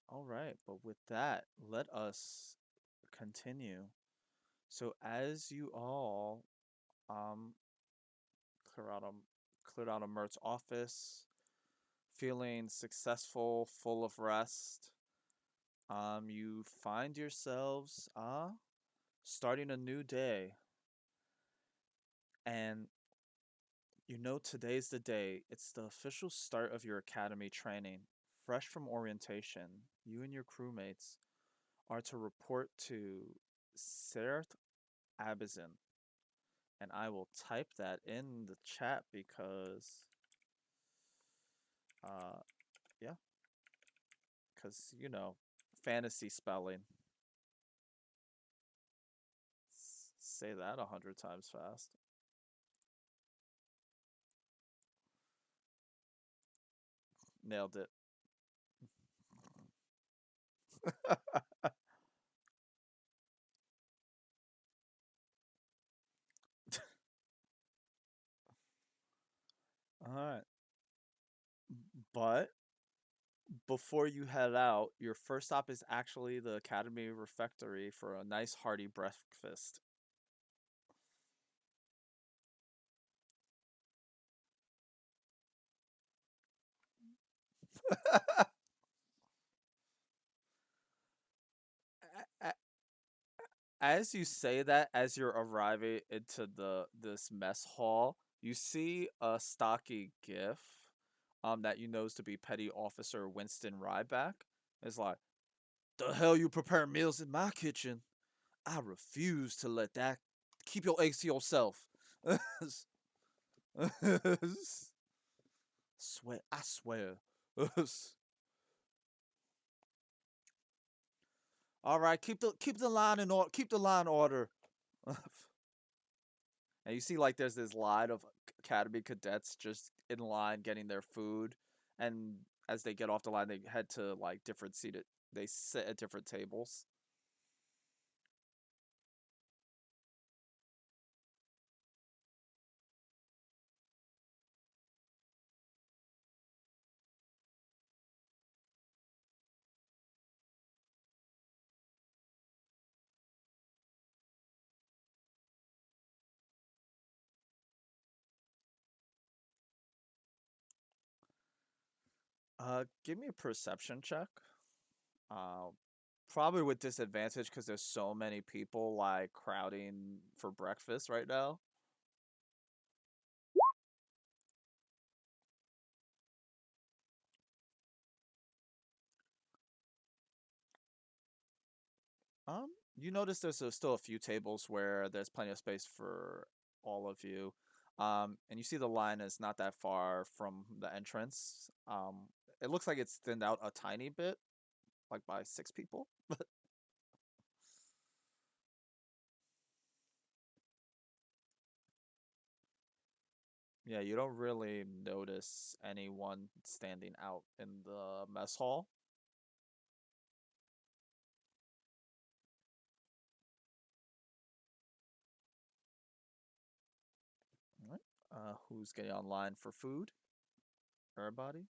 all right. But with that, let us continue. So as you all um clear out a cleared out a Mert's office, feeling successful, full of rest, you find yourselves starting a new day, and you know today's the day. It's the official start of your academy training. Fresh from orientation, you and your crewmates are to report to Serth Abizin. And I will type that in the chat because, uh, yeah, because, you know, fantasy spelling. Say that 100 times fast. Nailed it. All right. But before you head out, your first stop is actually the Academy Refectory for a nice hearty breakfast. A- As you say that, as you're arriving into this mess hall, you see a stocky gif that you knows to be Petty Officer Winston Ryback. It's like, the hell you prepare meals in my kitchen? I refuse to let that. Keep your eggs to yourself. Swear, I swear. All right, keep the line in order. Keep the line order. And you see, like, there's this line of academy cadets just in line getting their food, and as they get off the line, they head to like different seated. They sit at different tables. Give me a perception check. Uh, Probably with disadvantage because there's so many people like crowding for breakfast right now. You notice there's still a few tables where there's plenty of space for all of you. And you see the line is not that far from the entrance. It looks like it's thinned out a tiny bit, like by 6 people. Yeah, you don't really notice anyone standing out in the mess hall. All right. Who's getting online for food? Everybody?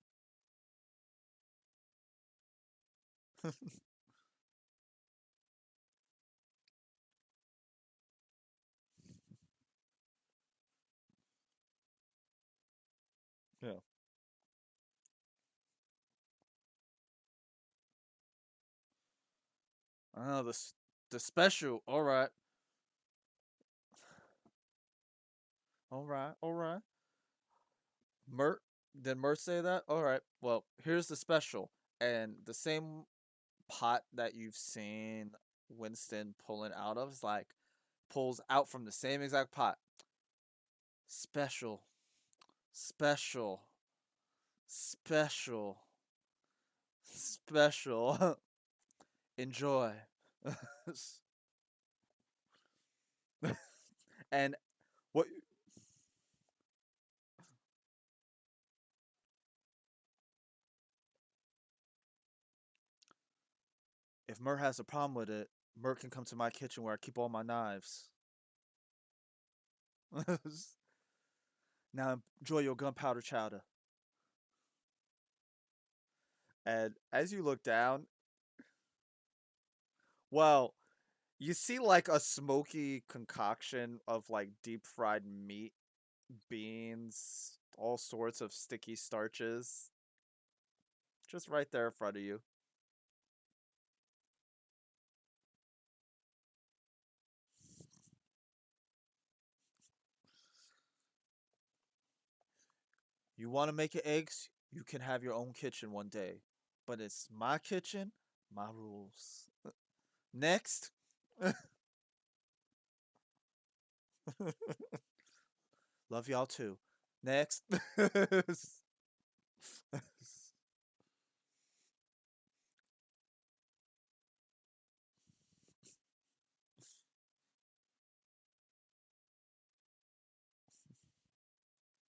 Yeah. Oh, the special. All right. All right. All right. Mert, did Mert say that? All right. Well, here's the special, and the same pot that you've seen Winston pulling out of is like pulls out from the same exact pot. Special, special, special, special. Enjoy. And what if Mert has a problem with it? Mert can come to my kitchen where I keep all my knives. Now enjoy your gunpowder chowder. And as you look down, well, you see like a smoky concoction of like deep fried meat, beans, all sorts of sticky starches, just right there in front of you. You want to make your eggs? You can have your own kitchen one day, but it's my kitchen, my rules. Next. Love y'all too. Next.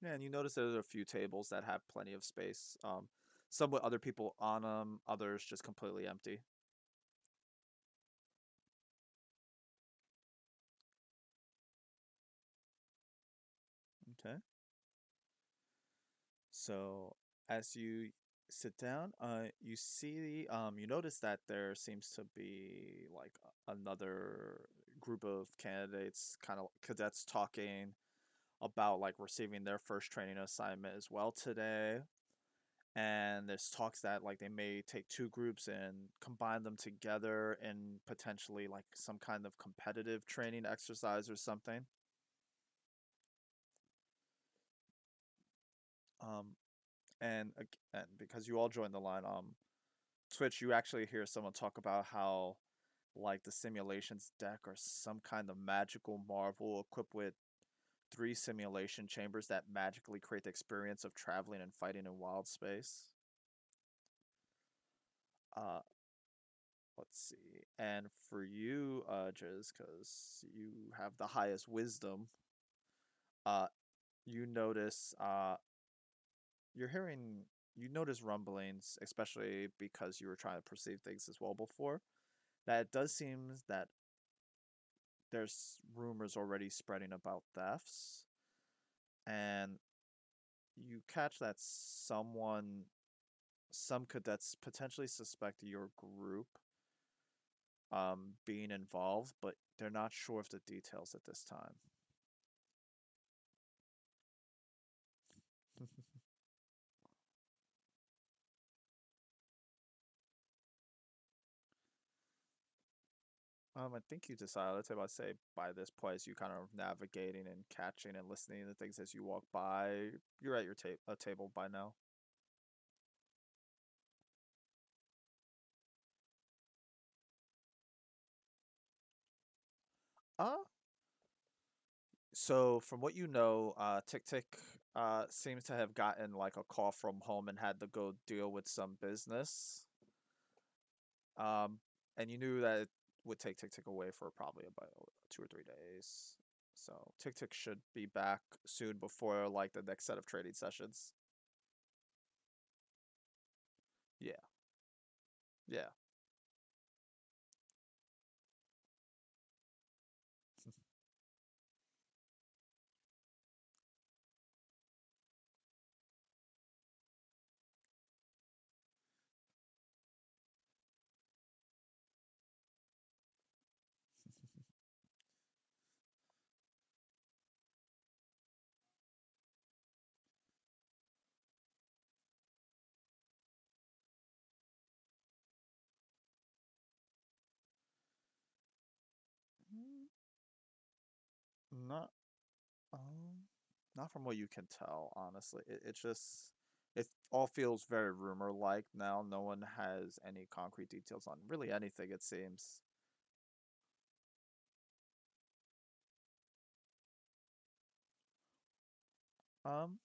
Yeah, and you notice there's a few tables that have plenty of space. Some with other people on them, others just completely empty. Okay. So as you sit down, you see, you notice that there seems to be like another group of candidates, kind of cadets talking about like receiving their first training assignment as well today. And there's talks that like they may take two groups and combine them together in potentially like some kind of competitive training exercise or something. Um, and because you all joined the line, Twitch, you actually hear someone talk about how like the simulations deck are some kind of magical marvel equipped with three simulation chambers that magically create the experience of traveling and fighting in wild space. Uh, let's see. And for you, Jizz, because you have the highest wisdom, uh, you notice, you're hearing, you notice rumblings, especially because you were trying to perceive things as well before. That it does seem that there's rumors already spreading about thefts, and you catch that some cadets potentially suspect your group being involved, but they're not sure of the details at this time. I think you decided. Let's say about say by this place, you kind of navigating and catching and listening to things as you walk by. You're at your table by now. Uh, so from what you know, Tik-Tik seems to have gotten like a call from home and had to go deal with some business. Um, and you knew that it would take Tik-Tik away for probably about 2 or 3 days. So Tik-Tik should be back soon before like the next set of trading sessions. Yeah, yeah. Mm, Not um not from what you can tell, honestly. It just it all feels very rumor like now. No one has any concrete details on really anything, it seems. Um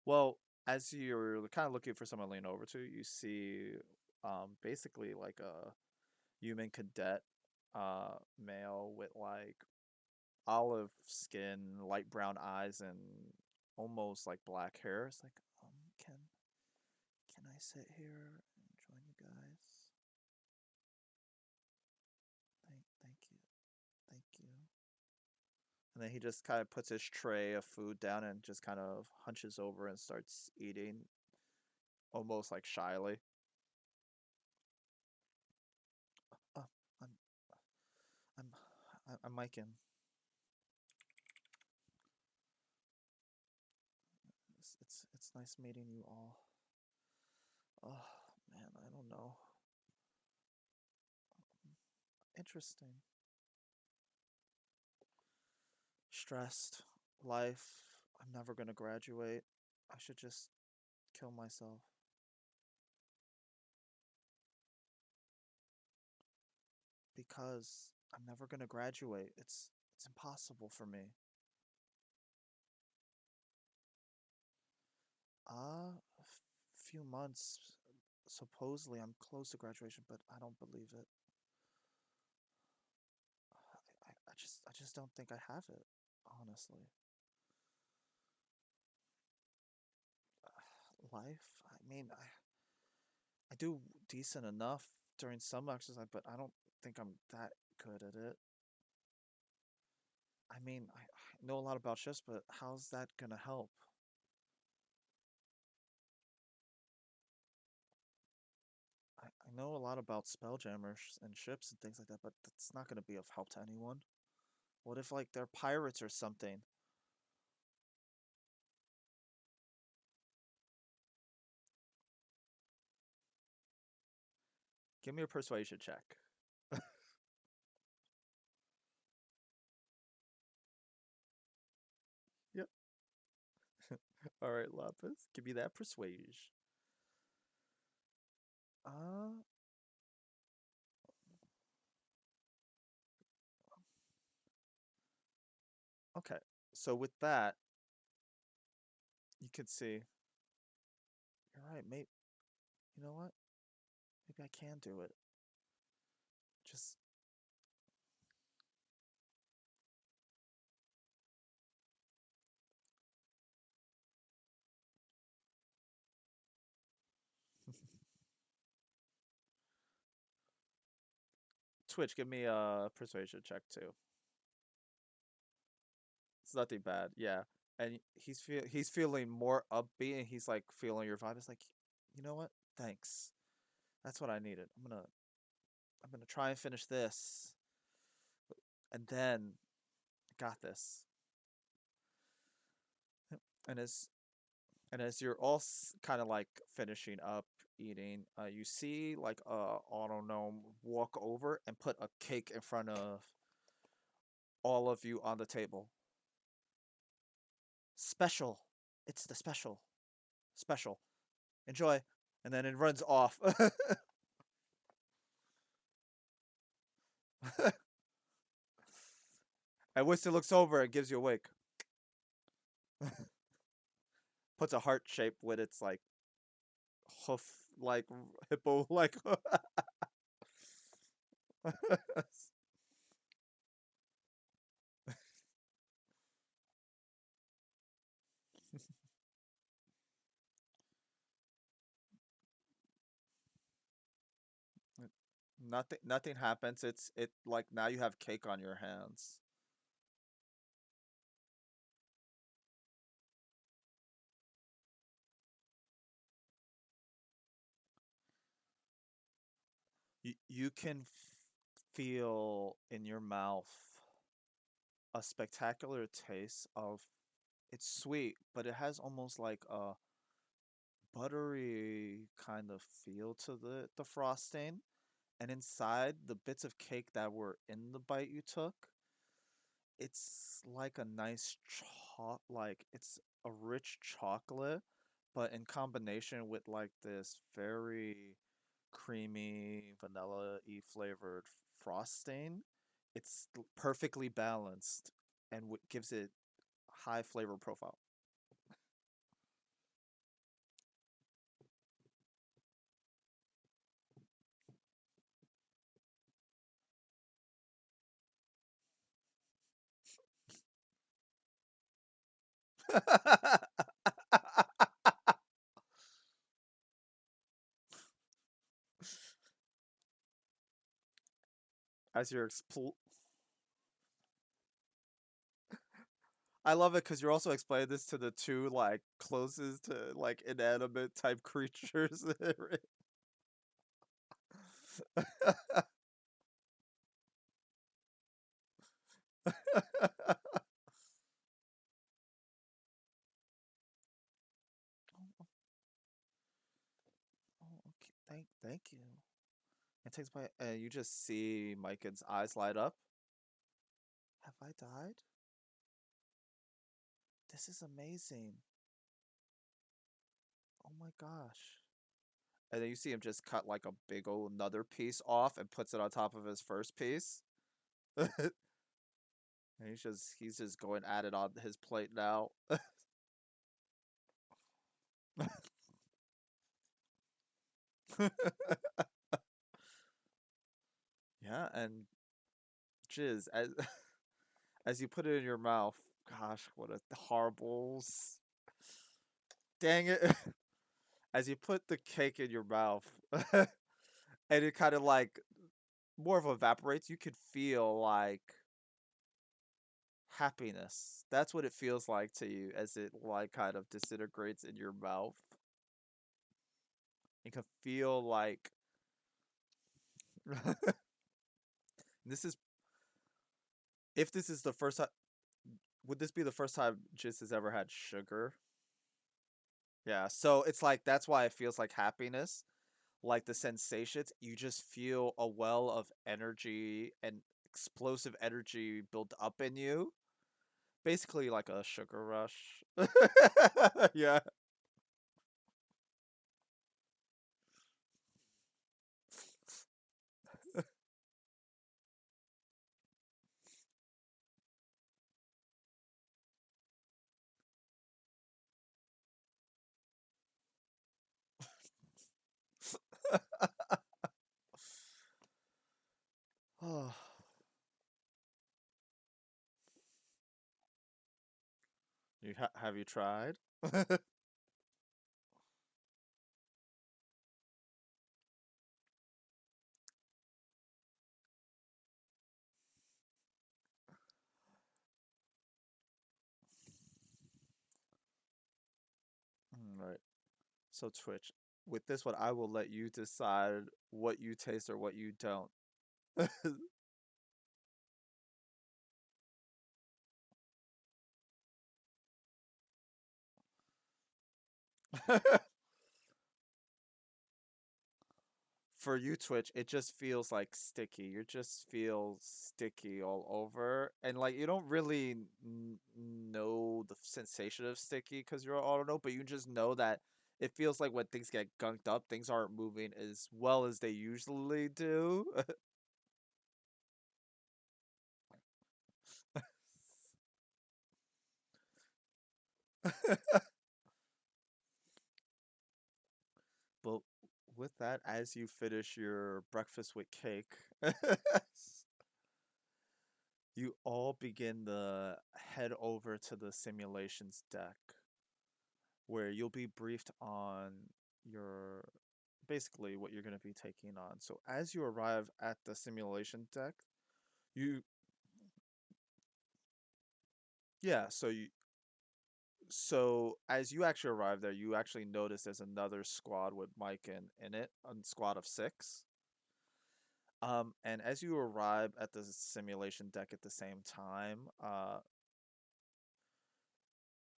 well, as you're kind of looking for someone to lean over to, you see basically like a human cadet male with like olive skin, light brown eyes, and almost like black hair. It's like, can I sit here and join you guys? Thank you, thank you. And then he just kind of puts his tray of food down and just kind of hunches over and starts eating, almost like shyly. Oh, I'm, I'm, I'm Mikan. It's nice meeting you all. Oh man, I don't know. Interesting. Stressed. Life. I'm never gonna graduate. I should just kill myself because I'm never gonna graduate. It's impossible for me. Few months. Supposedly I'm close to graduation, but I don't believe it. I just don't think I have it, honestly. Life. I do decent enough during some exercise, but I don't think I'm that good at it. I know a lot about shifts, but how's that gonna help? I know a lot about spelljammers and ships and things like that, but that's not gonna be of help to anyone. What if like they're pirates or something? Give me a persuasion check. Yep. All right, Lapis. Give me that persuasion. Uh, okay. So with that, you can see. You're right, mate. You know what? Maybe I can do it. Just Twitch. Give me a persuasion check too. It's nothing bad. Yeah. And he's feeling more upbeat and he's like feeling your vibe. It's like, you know what? Thanks. That's what I needed. I'm gonna try and finish this. And then got this. Yep. And And as you're all kind of like finishing up eating, you see like a auto gnome walk over and put a cake in front of all of you on the table. Special. It's the special. Special. Enjoy. And then it runs off. And Winston looks over and gives you a wink. Puts a heart shape with its like hoof, like hippo, like. Nothing happens. It like now you have cake on your hands. You can feel in your mouth a spectacular taste of it's sweet, but it has almost like a buttery kind of feel to the frosting. And inside the bits of cake that were in the bite you took, it's like a nice like it's a rich chocolate, but in combination with like this very creamy vanilla-y flavored frosting, it's perfectly balanced and what gives it high flavor profile. As you're I love it because you're also explaining this to the two like closest to like inanimate type creatures. Oh, okay. Thank you. It takes my and you just see Micah's eyes light up. Have I died? This is amazing. Oh my gosh. And then you see him just cut like a big old another piece off and puts it on top of his first piece. And he's just going at it on his plate now. Yeah, and Jizz, as you put it in your mouth, gosh, what a horrible dang it. As you put the cake in your mouth and it kind of like more of evaporates, you could feel like happiness. That's what it feels like to you as it like kind of disintegrates in your mouth. You can feel like this is if this is the first time would this be the first time Jis has ever had sugar? Yeah, so it's like that's why it feels like happiness, like the sensations. You just feel a well of energy and explosive energy built up in you. Basically like a sugar rush. Yeah. Oh, have you tried? Right. So Twitch, with this one, I will let you decide what you taste or what you don't. For you, Twitch, it just feels like sticky. You just feel sticky all over, and like you don't really know the sensation of sticky because you're auto know, but you just know that it feels like when things get gunked up, things aren't moving as well as they usually do. But with that, as you finish your breakfast with cake, you all begin to head over to the simulations deck where you'll be briefed on your basically what you're going to be taking on. So as you arrive at the simulation deck, you yeah, so as you actually arrive there, you actually notice there's another squad with Mike in it, a squad of 6. And as you arrive at the simulation deck at the same time,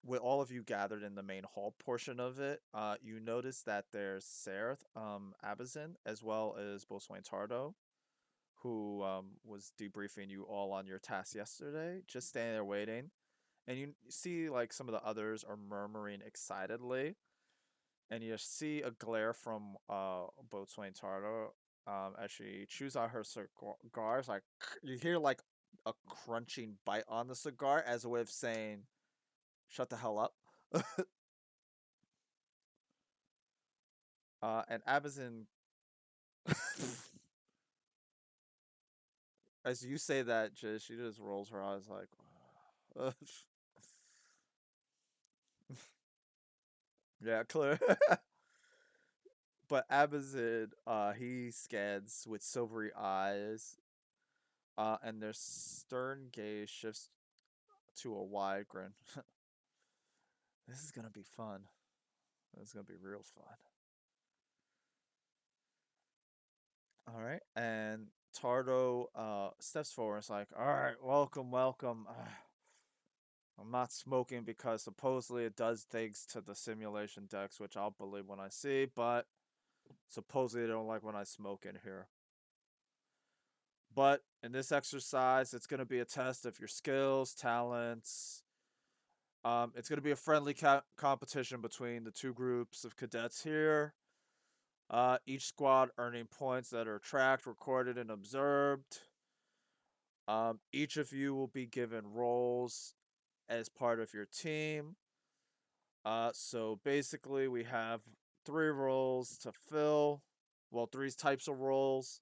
with all of you gathered in the main hall portion of it, you notice that there's Sereth, Abazin, as well as Boswain Tardo, who was debriefing you all on your task yesterday, just standing there waiting. And you see like some of the others are murmuring excitedly, and you see a glare from Boatswain Tardo as she chews out her cigars. Like you hear like a crunching bite on the cigar as a way of saying, "Shut the hell up." And Abazin, as you say that, she just rolls her eyes like, yeah, clear. But Abazin, he scans with silvery eyes, and their stern gaze shifts to a wide grin. This is gonna be fun. This is gonna be real fun. All right, and Tardo steps forward. And is like, all right, welcome, welcome. I'm not smoking because supposedly it does things to the simulation decks, which I'll believe when I see, but supposedly they don't like when I smoke in here. But in this exercise, it's going to be a test of your skills, talents. It's going to be a friendly competition between the two groups of cadets here. Each squad earning points that are tracked, recorded, and observed. Each of you will be given roles as part of your team. So basically, we have 3 roles to fill. Well, 3 types of roles.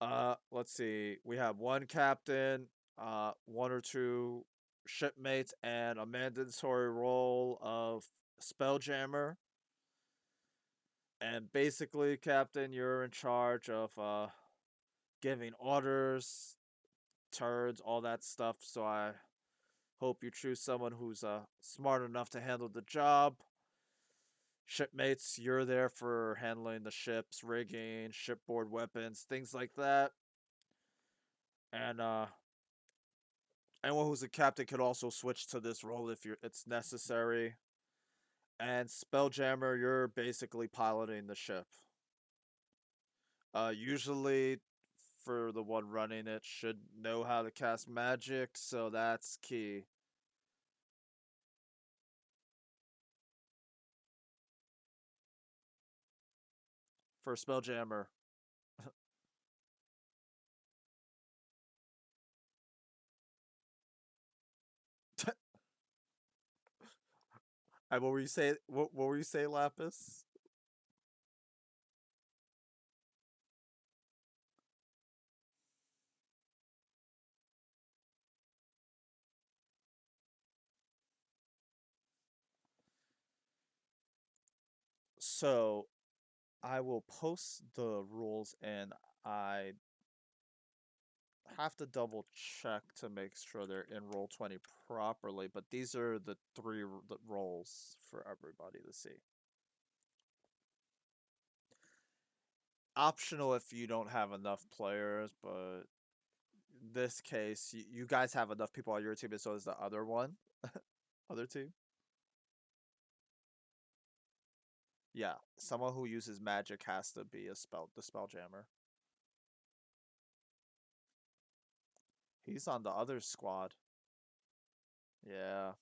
Let's see. We have 1 captain, 1 or 2 shipmates, and a mandatory role of SpellJammer. And basically, Captain, you're in charge of giving orders, turns, all that stuff. So I hope you choose someone who's smart enough to handle the job. Shipmates, you're there for handling the ship's rigging, shipboard weapons, things like that. And anyone who's a captain could also switch to this role if it's necessary. And Spelljammer, you're basically piloting the ship. Usually, for the one running it, should know how to cast magic, so that's key. For Spelljammer. And what were you saying? What were you saying, Lapis? So I will post the rules, and I have to double check to make sure they're in Roll20 properly. But these are the 3 roles for everybody to see. Optional if you don't have enough players, but in this case, you guys have enough people on your team, and so is the other one, other team. Yeah, someone who uses magic has to be the spelljammer. He's on the other squad. Yeah.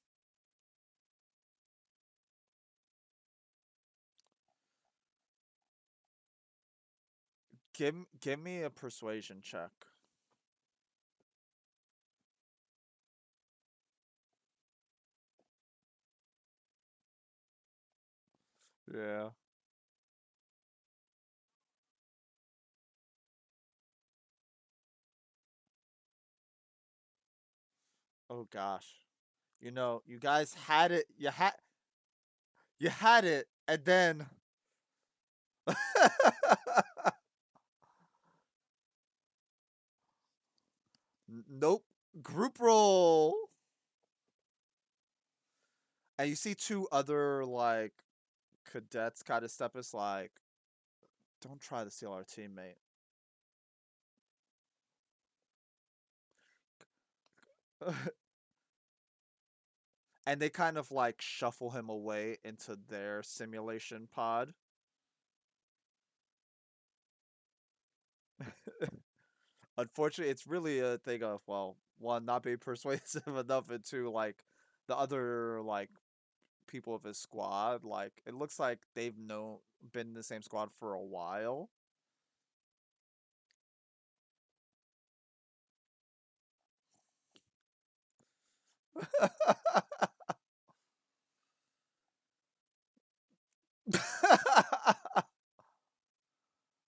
Give me a persuasion check. Yeah. Oh gosh. You guys had it. You had it, and then nope. Group roll. And you see two other like cadets kind of step is like, don't try to steal our teammate. And they kind of like shuffle him away into their simulation pod. Unfortunately, it's really a thing of, well, one, not being persuasive enough, and two, like the other like people of his squad, like it looks like they've known been in the same squad for a while.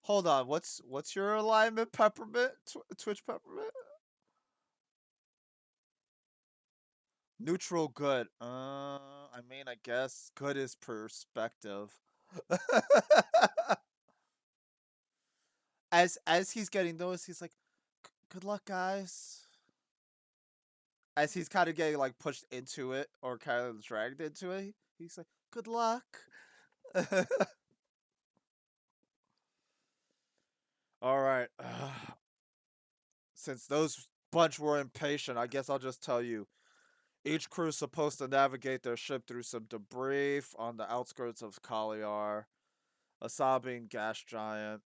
Hold on, what's your alignment, Peppermint? Twitch Peppermint? Neutral good. I mean, I guess good is perspective. As he's getting those, he's like, Good luck, guys." As he's kind of getting like pushed into it or kind of dragged into it, he's like, "Good luck." All right. Since those bunch were impatient, I guess I'll just tell you. Each crew is supposed to navigate their ship through some debris on the outskirts of Kaliar, a sobbing gas giant.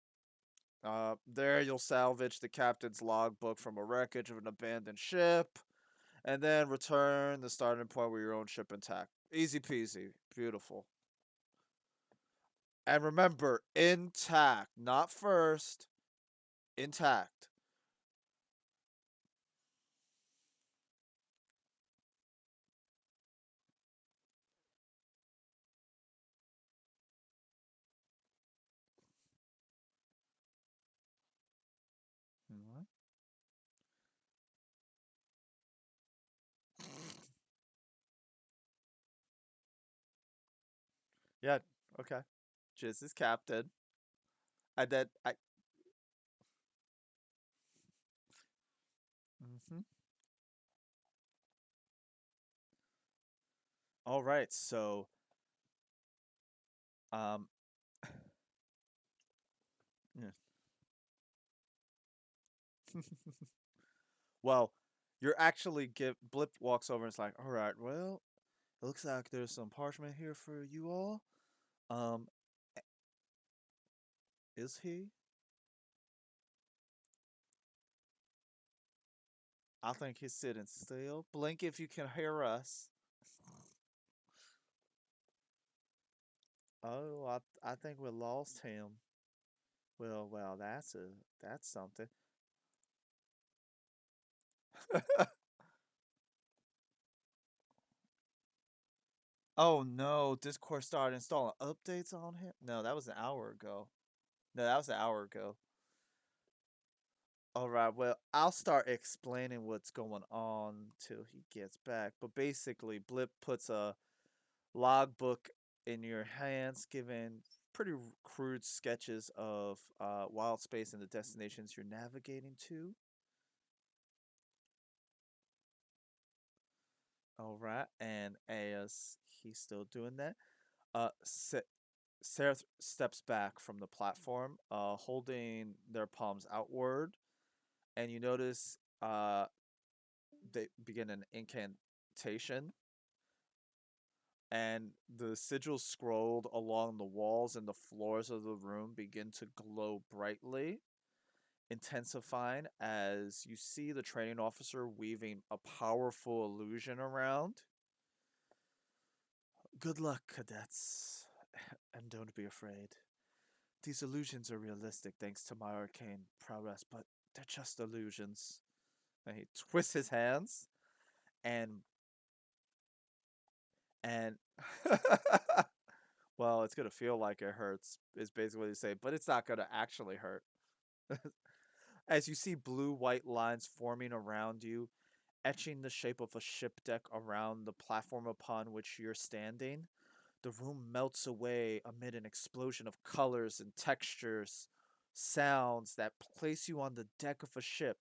There, you'll salvage the captain's logbook from a wreckage of an abandoned ship, and then return the starting point with your own ship intact. Easy peasy. Beautiful. And remember, intact, not first, intact. Mhm. Yeah, okay. Jizz is captain. And then I. Mhm. All right, so um, yeah. Well, you're actually give Blip walks over and is like, all right, well, it looks like there's some parchment here for you all. Um, is he? I think he's sitting still. Blink if you can hear us. Oh, I think we lost him. Well, that's something. Oh no, Discord started installing updates on him. No, that was an hour ago. No, that was an hour ago. All right, well, I'll start explaining what's going on till he gets back. But basically, Blip puts a logbook in your hands, giving pretty crude sketches of wild space and the destinations you're navigating to. All right, and as he's still doing that, Sarah steps back from the platform, holding their palms outward, and you notice they begin an incantation. and the sigils scrolled along the walls and the floors of the room begin to glow brightly, intensifying as you see the training officer weaving a powerful illusion around. Good luck, cadets, and don't be afraid. These illusions are realistic thanks to my arcane prowess, but they're just illusions. And he twists his hands and and well, it's gonna feel like it hurts, is basically what you say, but it's not gonna actually hurt. As you see blue white lines forming around you, etching the shape of a ship deck around the platform upon which you're standing, the room melts away amid an explosion of colors and textures, sounds that place you on the deck of a ship,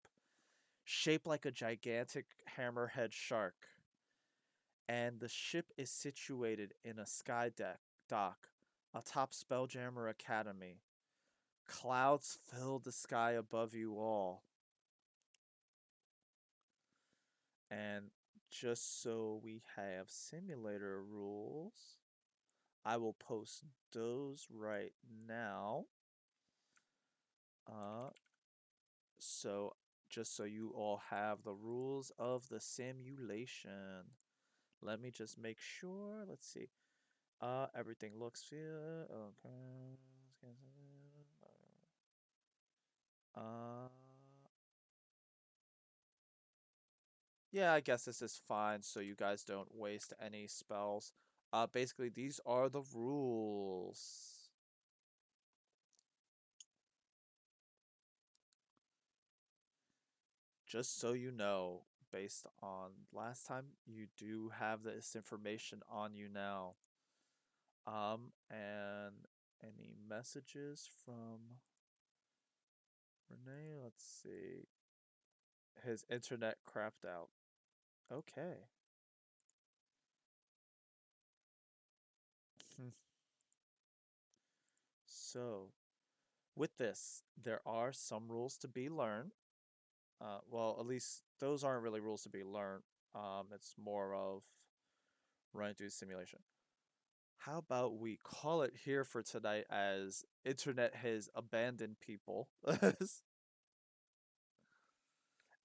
shaped like a gigantic hammerhead shark. And the ship is situated in a sky deck dock atop SpellJammer Academy. Clouds fill the sky above you all. And just so we have simulator rules, I will post those right now. Uh, so just so you all have the rules of the simulation. Let me just make sure. Let's see. Everything looks good. Okay. Uh, yeah, I guess this is fine so you guys don't waste any spells. Basically, these are the rules. Just so you know, based on last time, you do have this information on you now. And any messages from Rene? Let's see. His internet crapped out. Okay. So, with this, there are some rules to be learned. Well, at least those aren't really rules to be learned. It's more of running through the simulation. How about we call it here for tonight as internet has abandoned people?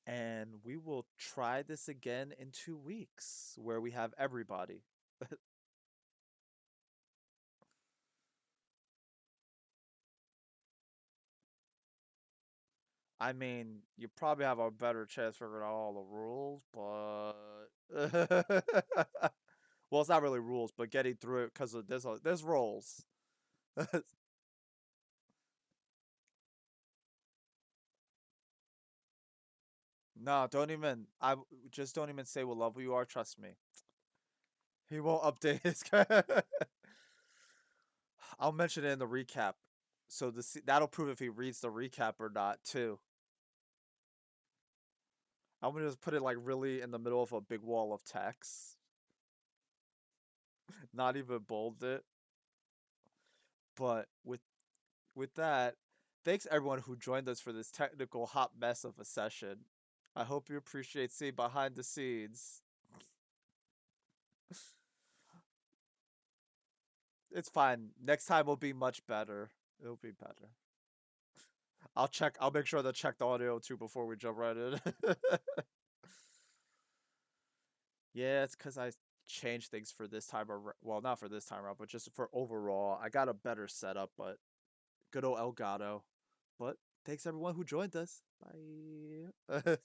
And we will try this again in 2 weeks where we have everybody. I mean, you probably have a better chance figuring out all the rules, but well, it's not really rules, but getting through it because of there's rolls. No, don't even. Just don't even say what level you are. Trust me, he won't update his. I'll mention it in the recap, so that'll prove if he reads the recap or not too. I'm gonna just put it like really in the middle of a big wall of text, not even bold it. But with that, thanks everyone who joined us for this technical hot mess of a session. I hope you appreciate seeing behind the scenes. It's fine. Next time will be much better. It'll be better. I'll check. I'll make sure to check the audio too before we jump right in. Yeah, it's because I changed things for this time. Well, not for this time around, but just for overall. I got a better setup, but good old Elgato. But thanks everyone who joined us. Bye.